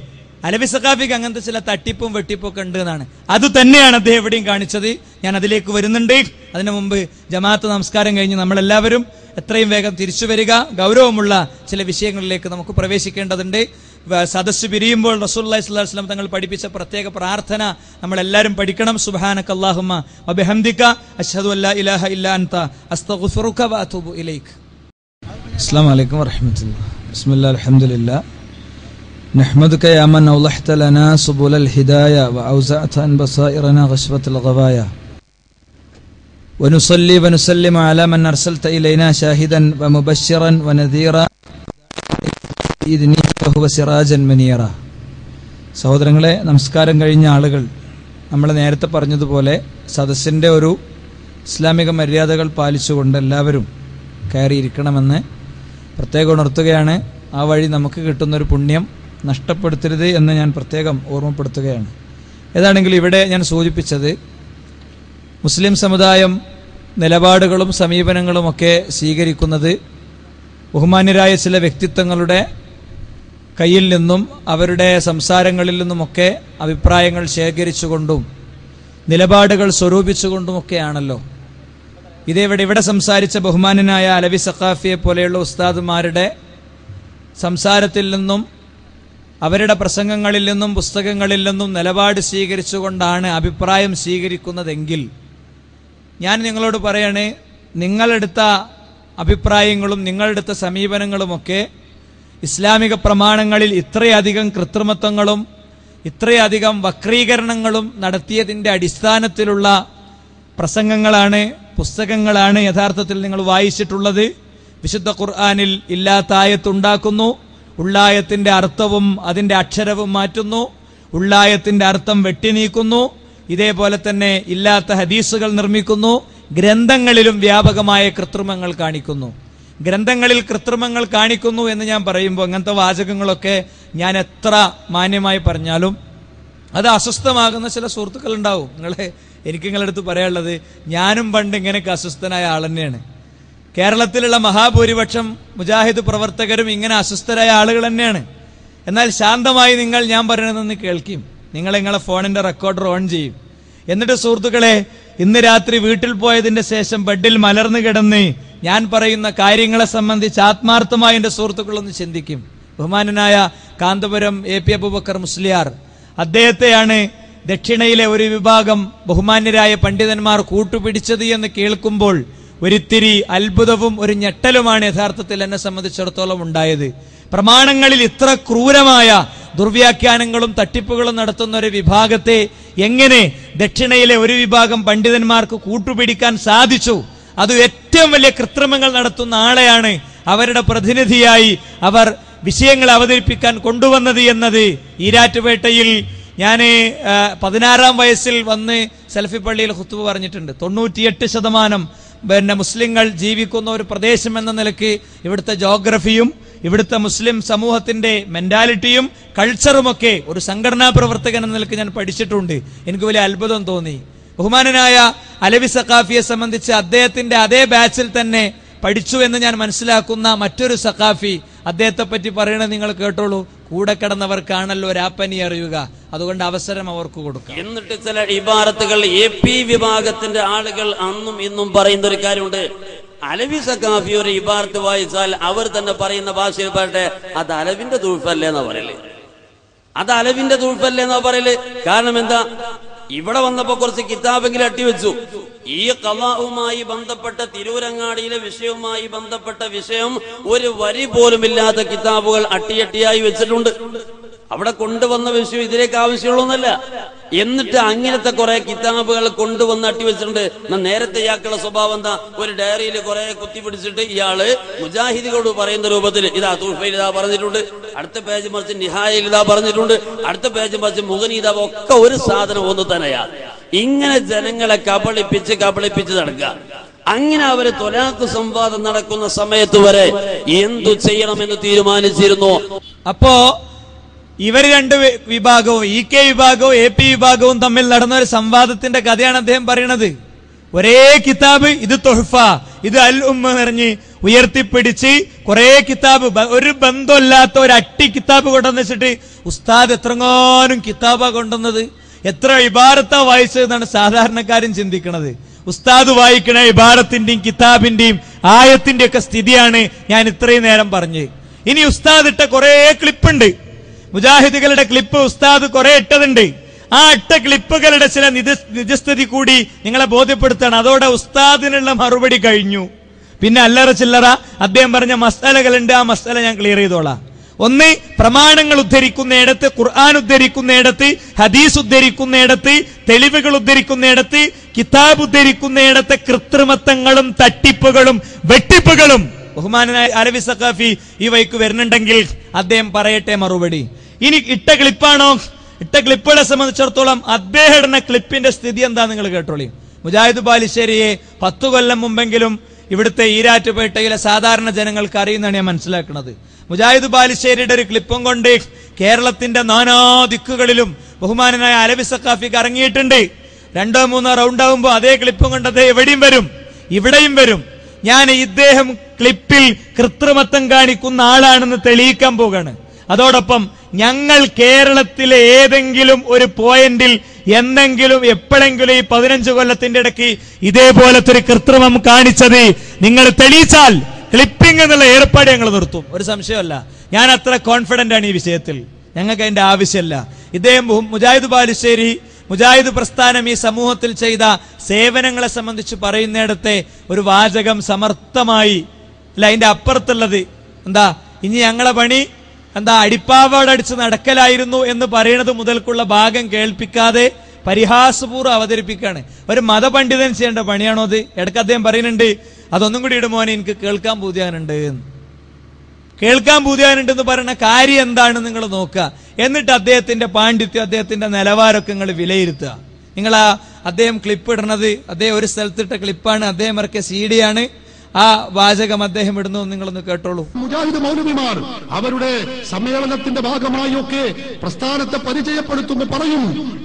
അലവി സഖാഫിക്ക് അങ്ങനത്തെ ചില തട്ടിപ്പും വെട്ടിപ്പും ഒക്കെ ഉണ്ട് എന്നാണ്. അത് തന്നെയാണ് അദ്ദേഹം എവിടെയും കാണിച്ചത്. ഞാൻ അതിലേക്ക് വരുന്നുണ്ട്. അതിനു മുമ്പ് ജമാഅത്ത് നമസ്കാരം കഴിഞ്ഞ് നമ്മളെല്ലാവരും എത്രയും വേഗം തിരിച്ചു വരിക. ഗൗരവമുള്ള ചില വിഷയങ്ങളിലേക്ക് നമുക്ക് പ്രവേശിക്കേണ്ടതുണ്ട്. സദസ്സ് പിരിയുമ്പോൾ റസൂലുള്ളാഹി സ്വല്ലല്ലാഹു അലൈഹി വസല്ലം തങ്ങൾ പഠിപ്പിച്ച പ്രത്യേക പ്രാർത്ഥന നമ്മളെല്ലാവരും പഠിക്കണം. സുബ്ഹാനകല്ലാഹുമ്മ വബിഹംദിക അശ്ഹദു അല്ലാ ഇലാഹ ഇല്ലാ അൻത അസ്തഗ്ഫിറുക വഅതൂബു ഇലൈക. അസ്സലാമു അലൈക്കും വറഹ്മത്തുള്ളാഹി. ബിസ്മില്ലാഹിൽ അൽഹംദുലില്ലാഹ് നഹ്മദുക യാ മൻ അവളഹ്ത ലനാ സുബുലൽ ഹിദായ വഔസഅത അൻ ബസായിറനാ ഗശ്വത്തുൽ ഗവായ ونصلي ونسلم على من أرسلت إلينا شاهدا ومبشرا ونذيرا بإذنك وهو سراجا منيرا. സഹോദരങ്ങളെ, നമസ്കാരം കഴിഞ്ഞ ആളുകൾ നമ്മൾ നേരത്തെ പറഞ്ഞതുപോലെ സദസ്സിൻ്റെ ഒരു ഇസ്ലാമിക മര്യാദകൾ പാലിച്ചുകൊണ്ട് എല്ലാവരും കയറിയിരിക്കണമെന്ന് പ്രത്യേകം ഉണർത്തുകയാണ്. ആ വഴി നമുക്ക് കിട്ടുന്നൊരു പുണ്യം നഷ്ടപ്പെടുത്തരുത് എന്ന് ഞാൻ പ്രത്യേകം ഓർമ്മപ്പെടുത്തുകയാണ്. ഏതാണെങ്കിലും ഇവിടെ ഞാൻ സൂചിപ്പിച്ചത് മുസ്ലിം സമുദായം നിലപാടുകളും സമീപനങ്ങളുമൊക്കെ സ്വീകരിക്കുന്നത് ബഹുമാന്യരായ ചില വ്യക്തിത്വങ്ങളുടെ കയ്യിൽ നിന്നും അവരുടെ സംസാരങ്ങളിൽ നിന്നുമൊക്കെ അഭിപ്രായങ്ങൾ ശേഖരിച്ചുകൊണ്ടും നിലപാടുകൾ സ്വരൂപിച്ചുകൊണ്ടുമൊക്കെയാണല്ലോ. ഇവിടെ സംസാരിച്ച ബഹുമാന്യനായ അലവി സഖാഫിയെ പോലെയുള്ള ഉസ്താദുമാരുടെ സംസാരത്തിൽ നിന്നും അവരുടെ പ്രസംഗങ്ങളിൽ നിന്നും പുസ്തകങ്ങളിൽ നിന്നും നിലപാട് സ്വീകരിച്ചുകൊണ്ടാണ് അഭിപ്രായം സ്വീകരിക്കുന്നതെങ്കിൽ ഞാൻ നിങ്ങളോട് പറയണേ, നിങ്ങളെടുത്ത അഭിപ്രായങ്ങളും നിങ്ങളെടുത്ത സമീപനങ്ങളുമൊക്കെ ഇസ്ലാമിക പ്രമാണങ്ങളിൽ ഇത്രയധികം കൃത്രിമത്വങ്ങളും ഇത്രയധികം വക്രീകരണങ്ങളും നടത്തിയതിൻ്റെ അടിസ്ഥാനത്തിലുള്ള പ്രസംഗങ്ങളാണ്, പുസ്തകങ്ങളാണ് യഥാർത്ഥത്തിൽ നിങ്ങൾ വായിച്ചിട്ടുള്ളത്. വിശുദ്ധ ഖുർആനിൽ ഇല്ലാത്ത ആയത്തുണ്ടാക്കുന്നു, ഉള്ളായത്തിന്റെ അർത്ഥവും അതിന്റെ അക്ഷരവും മാറ്റുന്നു, ഉള്ളായത്തിന്റെ അർത്ഥം വെട്ടിനീക്കുന്നു, ഇതേപോലെ തന്നെ ഇല്ലാത്ത ഹദീസുകൾ നിർമ്മിക്കുന്നു, ഗ്രന്ഥങ്ങളിലും വ്യാപകമായ കൃത്രിമങ്ങൾ കാണിക്കുന്നു. ഗ്രന്ഥങ്ങളിൽ കൃത്രിമങ്ങൾ കാണിക്കുന്നു എന്ന് ഞാൻ പറയുമ്പോൾ അങ്ങനത്തെ വാചകങ്ങളൊക്കെ ഞാൻ എത്ര മാന്യമായി പറഞ്ഞാലും അത് അസ്വസ്ഥമാകുന്ന ചില സുഹൃത്തുക്കൾ ഉണ്ടാവും. എനിക്ക് നിങ്ങളടുത്ത് പറയാനുള്ളത്, ഞാനും പണ്ട് ഇങ്ങനെയൊക്കെ അസ്വസ്ഥനായ ആൾ തന്നെയാണ്. കേരളത്തിലുള്ള മഹാഭൂരിപക്ഷം മുജാഹിദ് പ്രവർത്തകരും ഇങ്ങനെ അസ്വസ്ഥരായ ആളുകൾ തന്നെയാണ്. എന്നാൽ ശാന്തമായി ഞാൻ പറയണമെന്ന് കേൾക്കും. നിങ്ങളെ ഫോണിന്റെ റെക്കോർഡർ ഓൺ ചെയ്യും. എന്നിട്ട് സുഹൃത്തുക്കളെ, ഇന്ന് രാത്രി വീട്ടിൽ പോയതിന്റെ ശേഷം ബെഡിൽ മലർന്നു കിടന്ന് ഞാൻ പറയുന്ന കാര്യങ്ങളെ സംബന്ധിച്ച് ആത്മാർത്ഥമായി എന്റെ സുഹൃത്തുക്കളൊന്ന് ചിന്തിക്കും. ബഹുമാനനായ കാന്തപുരം AP അബൂബക്കർ മുസ്ലിയാർ, അദ്ദേഹത്തെയാണ് ദക്ഷിണയിലെ ഒരു വിഭാഗം ബഹുമാന്യരായ പണ്ഡിതന്മാർ കൂട്ടുപിടിച്ചത് എന്ന് കേൾക്കുമ്പോൾ ഒരിത്തിരി അത്ഭുതവും ഒരു ഞെട്ടലുമാണ് യഥാർത്ഥത്തിൽ എന്നെ സംബന്ധിച്ചിടത്തോളം ഉണ്ടായത്. പ്രമാണങ്ങളിൽ ഇത്ര ക്രൂരമായ ദുർവ്യാഖ്യാനങ്ങളും തട്ടിപ്പുകളും നടത്തുന്ന ഒരു വിഭാഗത്തെ എങ്ങനെ ദക്ഷിണയിലെ ഒരു വിഭാഗം പണ്ഡിതന്മാർക്ക് കൂട്ടുപിടിക്കാൻ സാധിച്ചു? അത് ഏറ്റവും വലിയ കൃത്രിമങ്ങൾ നടത്തുന്ന ആളെയാണ് അവരുടെ പ്രതിനിധിയായി അവർ വിഷയങ്ങൾ അവതരിപ്പിക്കാൻ കൊണ്ടുവന്നത് എന്നത് ഈരാറ്റുപേട്ടയിൽ ഞാൻ 16-ാം വയസ്സിൽ വന്ന് സലഫി പള്ളിയിൽ ഖുത്ബ പറഞ്ഞിട്ടുണ്ട്. 98% മുസ്ലിങ്ങൾ ജീവിക്കുന്ന ഒരു പ്രദേശം എന്ന നിലയ്ക്ക് ഇവിടുത്തെ ജോഗ്രഫിയും ഇവിടുത്തെ മുസ്ലിം സമൂഹത്തിന്റെ മെന്റാലിറ്റിയും കൾച്ചറുമൊക്കെ ഒരു സംഘടനാ പ്രവർത്തകൻ എന്ന നിലയ്ക്ക് ഞാൻ പഠിച്ചിട്ടുണ്ട്. എനിക്ക് വലിയ അത്ഭുതം തോന്നി. ബഹുമാനനായ അലവി സഖാഫിയെ സംബന്ധിച്ച് അദ്ദേഹത്തിന്റെ അതേ ബാച്ചിൽ തന്നെ പഠിച്ചു എന്ന് ഞാൻ മനസ്സിലാക്കുന്ന മറ്റൊരു സഖാഫി അദ്ദേഹത്തെ പറ്റി പറയണത് നിങ്ങൾ കേട്ടോളൂ. കൂടെ കിടന്നവർക്കാണല്ലോ രാപ്പനി അറിയുക, അതുകൊണ്ട് അവസരം അവർക്ക് കൊടുക്കാം. എന്നിട്ട് ചില ഇബാറത്തുകൾ AP വിഭാഗത്തിന്റെ ആളുകൾ അന്നും ഇന്നും പറയുന്ന ഒരു കാര്യമുണ്ട്. അലവി സഖാഫി ഒരു ഇബാറത്ത് വായിച്ചാൽ അവർ തന്നെ പറയുന്ന ഭാഷയിൽ പറയട്ടെ, അത് അലവിന്റെ തൂഫല്ലേ എന്നാ പറയല്, അത് അലവിന്റെ തൂഫല്ലേ എന്നാ പറയല്. കാരണം എന്താ, ഇവിടെ വന്നപ്പോ കുറച്ച് കിതാബെങ്കിലും അട്ടിവെച്ചു. ഈ ഖളാഉമായി ബന്ധപ്പെട്ട തിരൂരങ്ങാടിയിലെ വിഷയവുമായി ബന്ധപ്പെട്ട വിഷയം ഒരു വരി പോലും ഇല്ലാത്ത കിതാബുകൾ അട്ടിയട്ടിയായി വെച്ചിട്ടുണ്ട്. അവിടെ കൊണ്ടുവന്ന വിഷയം ഇതിലേക്ക് ആവശ്യമുള്ളൊന്നല്ല. എന്നിട്ട് അങ്ങനത്തെ കുറെ കിതാബുകൾ കൊണ്ടുവന്ന് അട്ടിവെച്ചിട്ടുണ്ട്. നേരത്തെ ഇയാൾക്കുള്ള സ്വഭാവം എന്താ, ഒരു ഡയറിയിൽ കുറെ കുത്തിപ്പിടിച്ചിട്ട് ഇയാള് മുജാഹിദികളോട് പറയുന്ന രൂപത്തിൽ ഇതാ തൂഫയിൽ ഇതാ പറഞ്ഞിട്ടുണ്ട്, അടുത്ത പേജ് മറിച്ച് നിഹായയിൽ ഇതാ പറഞ്ഞിട്ടുണ്ട്, അടുത്ത പേജ് മറിച്ച് മുഗനീതാ, ഒക്കെ ഒരു സാധനം ഒന്ന് തന്നെയാ. ഇങ്ങനെ ജനങ്ങളെ കബളിപ്പിച്ച് നടക്കുക. അങ്ങനെ അവര് തൊലാഖ് സംവാദം നടക്കുന്ന സമയത്ത് വരെ എന്തു ചെയ്യണമെന്ന് തീരുമാനിച്ചിരുന്നു. അപ്പോ ഇവർ രണ്ട് വിഭാഗവും EK വിഭാഗവും AP വിഭാഗവും തമ്മിൽ നടന്ന ഒരു സംവാദത്തിന്റെ കഥയാണ് അദ്ദേഹം പറയുന്നത്. ഒരേ കിതാബ്, ഇത് തൊഹ്ഫ, ഇത് അൽ ഉമ്മ നിറഞ്ഞ് ഉയർത്തിപ്പിടിച്ച് കുറെ കിതാബ്, ഒരു ബന്ധമില്ലാത്ത ഒരു അട്ടി കിതാബ് കൊണ്ടുവന്നിട്ട് ഉസ്താദ് എത്രങ്ങാനും കിതാബാ കൊണ്ടുവന്നത്, എത്ര ഇബാറത്താ വായിച്ചതെന്നാണ് സാധാരണക്കാരൻ ചിന്തിക്കുന്നത്. ഉസ്താദ് വായിക്കണ ഇബാറത്തിന്റെയും കിതാബിന്റെയും ആയത്തിന്റെ ഒക്കെ സ്ഥിതിയാണ് ഞാൻ ഇത്രയും നേരം പറഞ്ഞത്. ഇനി ഉസ്താദ് ഇട്ട കുറെ ക്ലിപ്പുണ്ട്. മുജാഹിദുകളുടെ ക്ലിപ്പ് ഉസ്താദ് കുറെ ഇട്ടതുണ്ട്. ആ ഇട്ട ക്ലിപ്പുകളുടെ ചില നിജസ്ഥിതി കൂടി നിങ്ങളെ ബോധ്യപ്പെടുത്താണ്. അതോടെ ഉസ്താദിനുള്ള മറുപടി കഴിഞ്ഞു. പിന്നെ അല്ലറ ചില്ലറ അദ്ദേഹം പറഞ്ഞ മസലകളുണ്ട്, ആ മസല ഞാൻ ക്ലിയർ ചെയ്തോളാം. ഒന്ന്, പ്രമാണങ്ങൾ ഉദ്ധരിക്കുന്നിടത്ത്, ഖുർആൻ ഉദ്ധരിക്കുന്നിടത്ത്, ഹദീസ് ഉദ്ധരിക്കുന്നിടത്ത്, തെളിവുകൾ ഉദ്ധരിക്കുന്നിടത്ത്, കിതാബ് ഉദ്ധരിക്കുന്നിടത്ത് കൃത്രിമത്വങ്ങളും തട്ടിപ്പുകളും വെട്ടിപ്പുകളും ബഹുമാനനായ അലവി സഖാഫി ഈ വൈക്ക് വരുന്നുണ്ടെങ്കിൽ അദ്ദേഹം പറയട്ടെ മറുപടി. ഇനി ഇട്ട ക്ലിപ്പാണോ? ഇട്ട ക്ലിപ്പുകളെ സംബന്ധിച്ചിടത്തോളം അദ്ദേഹം ഇടുന്ന ക്ലിപ്പിന്റെ സ്ഥിതി എന്താ നിങ്ങൾ കേട്ടോളി. മുജാഹിദ് ബാലുശ്ശേരിയെ 10 കൊല്ലം മുമ്പെങ്കിലും ഇവിടുത്തെ ഈരാറ്റുപേട്ടയിലെ സാധാരണ ജനങ്ങൾക്ക് അറിയുന്നതാണ് ഞാൻ മനസ്സിലാക്കുന്നത്. മുജാഹിദ് ബാലുശ്ശേരിയുടെ ഒരു ക്ലിപ്പും കൊണ്ട് കേരളത്തിന്റെ നാനാ ദിക്കുകളിലും ബഹുമാനനായ അലവി സഖാഫിക്ക് ഇറങ്ങിയിട്ടുണ്ട്. 2-3 റൗണ്ട് ആകുമ്പോൾ അതേ ക്ലിപ്പും കൊണ്ട് അതേ എവിടെയും വരും, ഇവിടെയും വരും. ഞാൻ ഇദ്ദേഹം ക്ലിപ്പിൽ കൃത്രിമത്വം കാണിക്കുന്ന ആളാണെന്ന് തെളിയിക്കാൻ പോവുകയാണ്. അതോടൊപ്പം ഞങ്ങൾ കേരളത്തിലെ ഏതെങ്കിലും ഒരു പോയിന്റിൽ എന്തെങ്കിലും എപ്പോഴെങ്കിലും ഈ 15 കൊല്ലത്തിന്റെ ഇടയ്ക്ക് ഇതേപോലത്തെ ഒരു കൃത്രിമം കാണിച്ചത് നിങ്ങൾ തെളിയിച്ചാൽ ക്ലിപ്പിംഗ് എന്നുള്ള ഏർപ്പാട് ഞങ്ങൾ നിർത്തും. ഒരു സംശയമല്ല. ഞാൻ അത്ര കോൺഫിഡന്റ് ആണ് ഈ വിഷയത്തിൽ. ഞങ്ങൾക്ക് അതിന്റെ ആവശ്യമില്ല. ഇദ്ദേഹം മുജാഹിദ് ബാലുശ്ശേരി, മുജാഹിദ് പ്രസ്ഥാനം ഈ സമൂഹത്തിൽ ചെയ്ത സേവനങ്ങളെ സംബന്ധിച്ച് പറയുന്നിടത്തെ ഒരു വാചകം സമർത്ഥമായി അല്ല, അതിന്റെ അപ്പുറത്തുള്ളത് എന്താ, ഇനി ഞങ്ങളെ പണി എന്താ അടിപ്പാവാടടിച്ച് നടക്കലായിരുന്നു എന്ന് പറയുന്നത് മുതൽക്കുള്ള ഭാഗം കേൾപ്പിക്കാതെ പരിഹാസപൂർവ്വം അവതരിപ്പിക്കുകയാണ്. ഒരു മതപണ്ഡിതൻ ചെയ്യേണ്ട പണിയാണോ അത്? ഇടയ്ക്ക് അദ്ദേഹം പറയുന്നുണ്ട്, അതൊന്നും കൂടി ഇടുമോനെ എനിക്ക് കേൾക്കാൻ പൂതിയാനുണ്ട് എന്ന് പറയുന്ന കാര്യം എന്താണ് നിങ്ങൾ നോക്കുക. എന്നിട്ട് അദ്ദേഹത്തിന്റെ പാണ്ഡിത്യം, അദ്ദേഹത്തിന്റെ നിലവാരമൊക്കെ നിങ്ങൾ വിലയിരുത്തുക. നിങ്ങൾ അദ്ദേഹം ക്ലിപ്പ് ഇടുന്നത് അദ്ദേഹം ഒരു സ്ഥലത്തിട്ട ക്ലിപ്പാണ്, അദ്ദേഹം ഇറക്കിയ CD ആണ്. ആ വാചകം അദ്ദേഹം ഇടുന്നു, നിങ്ങളൊന്ന് കേട്ടോളൂ. മുജാഹിദ് മൗലവിമാർ അവരുടെ സമ്മേളനത്തിന്റെ ഭാഗമായി ഒക്കെ പ്രസ്ഥാനത്തെ പരിചയപ്പെടുത്തുമ്പോൾ പറയും,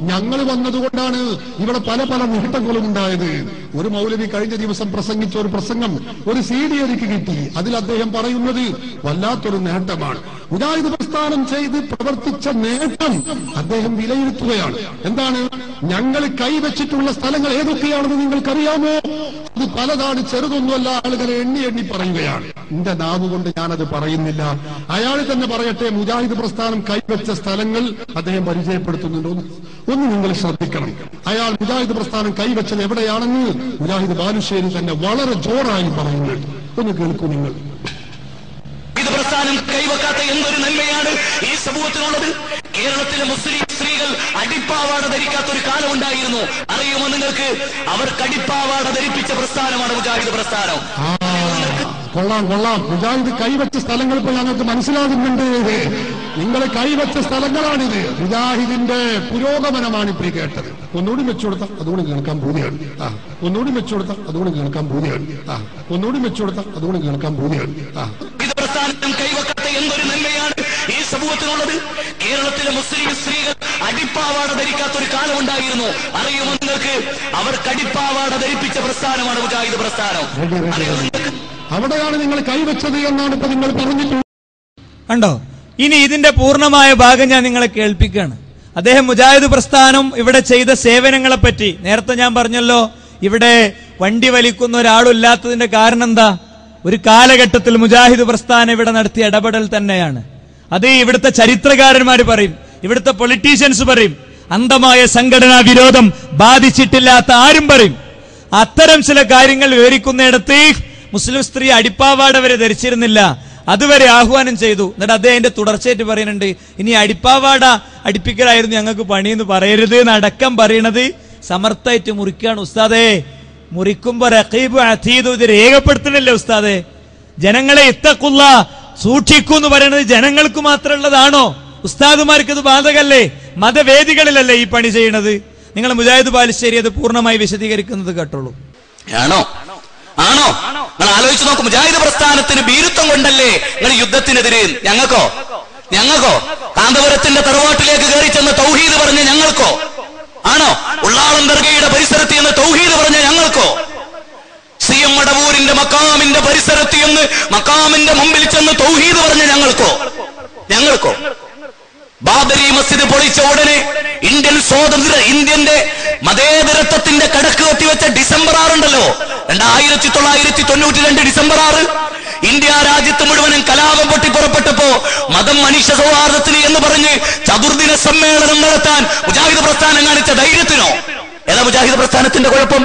ഞങ്ങൾ വന്നതുകൊണ്ടാണ് ഇവിടെ പല പല നേട്ടങ്ങളും ഉണ്ടായത്. ഒരു മൗലവി കഴിഞ്ഞ ദിവസം പ്രസംഗിച്ച ഒരു പ്രസംഗം ഒരു CD എനിക്ക് കിട്ടി. അതിൽ അദ്ദേഹം പറയുന്നത് വല്ലാത്തൊരു നേട്ടമാണ്. മുജാഹിദ് പ്രസ്ഥാനം ചെയ്ത് പ്രവർത്തിച്ച നേട്ടം അദ്ദേഹം വിലയിരുത്തുകയാണ്. എന്താണ്? ഞങ്ങൾ കൈവച്ചിട്ടുള്ള സ്ഥലങ്ങൾ ഏതൊക്കെയാണെന്ന് നിങ്ങൾക്കറിയാമോ? അത് പലതാണ്, ചെറുതൊന്നുമല്ല. ആളുകളെ എണ്ണി എണ്ണി പറയുകയാണ്. എന്റെ നാവ് കൊണ്ട് ഞാനത് പറയുന്നില്ല, അയാൾ തന്നെ പറയട്ടെ. മുജാഹിദ് പ്രസ്ഥാനം കൈവച്ച സ്ഥലങ്ങൾ അദ്ദേഹം പരിചയപ്പെടുത്തുന്നുണ്ടോ? ഒന്ന് നിങ്ങൾ ശ്രദ്ധിക്കണം. അയാൾ മുജാഹിദ് പ്രസ്ഥാനം കൈവച്ചത് എവിടെയാണെന്ന് മുജാഹിദ് ബാലുശ്ശേരി തന്നെ വളരെ ജോറായി പറയുന്നുണ്ട്. ഒന്ന് കേൾക്കൂ നിങ്ങൾ. ഇത് പ്രസ്ഥാനം കൈവക്കാത്ത എന്തൊരു നന്മയാണ് ഈ സമൂഹത്തിനുള്ളത്. കേരളത്തിലെ മുസ്ലിം സ്ത്രീകൾ അടിപ്പാവാട ധരിക്കാത്ത ഒരു കാലം ഉണ്ടായിരുന്നു. അറിയുമോ നിങ്ങൾക്ക്? അവർക്ക് അടിപ്പാവാട ധരിപ്പിച്ച പ്രസ്ഥാനമാണ് മുജാഹിദ് പ്രസ്ഥാനം. കൊള്ളാം കൊള്ളാം. മുജാഹിദ് കൈവച്ച സ്ഥലങ്ങൾ ഇപ്പോൾ ഞങ്ങൾക്ക് മനസ്സിലാകുന്നുണ്ട്. നിങ്ങൾ കൈവച്ച സ്ഥലങ്ങളാണിത്. മുജാഹിദിന്റെ പുരോഗമനമാണ് ഇപ്പോൾ കേട്ടത്. ഒന്നുകൂടി വെച്ചുകൊടുത്താൽ അതുകൊണ്ട് കേൾക്കാൻ പൂതിയാണ്. ഒന്നുകൂടി വെച്ചുകൊടുത്താൽ അതുകൊണ്ട് കേൾക്കാൻ പൂതിയാണ്. ഒന്നുകൂടി വെച്ചുകൊടുത്താൽ അതുകൊണ്ട് കേൾക്കാൻ പൂതിയാണ്. ഇത് പ്രസ്ഥാനം കൈവക്കാത്ത എന്തൊരു നന്മയാണ് ഈ സമൂഹത്തിനുള്ളത്. കേരളത്തിലെ മുസ്ലിം സ്ത്രീകൾ അടിപ്പാവാട ധരിക്കാത്ത ഒരു കാലം ഉണ്ടായിരുന്നു. അറിയുമോ നിങ്ങൾക്ക്? അവർക്ക് അടിപ്പാവാട ധരിപ്പിച്ച പ്രസ്ഥാനമാണ് മുജാഹിദ് പ്രസ്ഥാനം. അവിടെയാണ് നിങ്ങൾ കൈവച്ചത് എന്നാണ് ഇപ്പൊ നിങ്ങൾ പറഞ്ഞിട്ടുള്ളത്. കണ്ടോ? ഇനി ഇതിന്റെ പൂർണ്ണമായ ഭാഗം ഞാൻ നിങ്ങളെ കേൾപ്പിക്കുകയാണ്. അദ്ദേഹം മുജാഹിദ് പ്രസ്ഥാനം ഇവിടെ ചെയ്ത സേവനങ്ങളെ പറ്റി നേരത്തെ ഞാൻ പറഞ്ഞല്ലോ. ഇവിടെ വണ്ടി വലിക്കുന്ന ഒരാളില്ലാത്തതിന്റെ കാരണം എന്താ? ഒരു കാലഘട്ടത്തിൽ മുജാഹിദ് പ്രസ്ഥാനം ഇവിടെ നടത്തിയ ഇടപെടൽ തന്നെയാണ്. അത് ഇവിടുത്തെ ചരിത്രകാരന്മാർ പറയും, ഇവിടുത്തെ പൊളിറ്റീഷ്യൻസ് പറയും, അന്ധമായ സംഘടനാ വിരോധം ബാധിച്ചിട്ടില്ലാത്ത ആരും പറയും. അത്തരം ചില കാര്യങ്ങൾ വിവരിക്കുന്നിടത്ത് മുസ്ലിം സ്ത്രീ അടിപ്പാവാട വരെ ധരിച്ചിരുന്നില്ല, അതുവരെ ആഹ്വാനം ചെയ്തു. എന്നിട്ട് അദ്ദേഹത്തിന്റെ തുടർച്ചയായിട്ട് പറയുന്നുണ്ട്, ഇനി അടിപ്പാവാട അടിപ്പിക്കലായിരുന്നു ഞങ്ങൾക്ക് പണിയെന്ന് പറയരുത് എന്നടക്കം പറയണത് സമർത്ഥമായിട്ട് മുറിക്കുകയാണ്. ഉസ്താദേ, മുറിക്കുമ്പോ റഖീബ് അതീദ് ഇത് രേഖപ്പെടുത്തണല്ലേ ഉസ്താദേ? ജനങ്ങളെ ഇത്തഖുള്ള സൂക്ഷിക്കൂ എന്ന് പറയുന്നത് ജനങ്ങൾക്ക് മാത്രമുള്ളതാണോ? ഉസ്താദുമാർക്ക് ഇത് ബാധകല്ലേ? മതവേദികളിലല്ലേ ഈ പണി ചെയ്യണത്? നിങ്ങൾ മുജാഹിദ് ബാലുശ്ശേരി അത് പൂർണ്ണമായി വിശദീകരിക്കുന്നത് കേട്ടോളൂ. ആണോ ആണോ നിങ്ങൾ ആലോചിച്ച് നോക്കും. മുജാഹിദ് പ്രസ്ഥാനത്തിന് ഭീരുത്വം കൊണ്ടല്ലേ നിങ്ങൾ യുദ്ധത്തിനെതിരെ? ഞങ്ങൾക്കോ കാന്തപുരത്തിന്റെ തറവാട്ടിലേക്ക് കയറി ചെന്ന് തൗഹീദ് പറഞ്ഞ ഞങ്ങൾക്കോ? ആണോ ഉള്ളാളം ദർഗയുടെ പരിസരത്ത് എന്ന് തൗഹീദ് പറഞ്ഞ ഞങ്ങൾക്കോ? CM മടവൂരിന്റെ മക്കാമിന്റെ പരിസരത്ത് എന്ന് മക്കാമിന്റെ മുമ്പിൽ ചെന്ന് തൗഹീദ് പറഞ്ഞ ഞങ്ങൾക്കോ? ബാബരി മസ്ജിദ് പൊളിച്ച ഉടനെ ഇന്ത്യന്റെ മതേതരത്വത്തിന്റെ കടക്ക് കത്തിവെച്ച ഡിസംബർ 6 ഉണ്ടല്ലോ, 1992 ഡിസംബർ 6, ഇന്ത്യ രാജ്യത്ത് മുഴുവനും കലാപം പൊട്ടിപ്പുറപ്പെട്ടപ്പോ മതം മനുഷ്യ സൗഹാർദ്ദത്തിന് എന്ന് പറഞ്ഞ് ചതുർദിന സമ്മേളനം നടത്താൻ മുജാഹിദ് പ്രസ്ഥാനം കാണിച്ച ധൈര്യത്തിനോ? ഏതാ മുജാഹിദ് പ്രസ്ഥാനത്തിന്റെ കുഴപ്പം?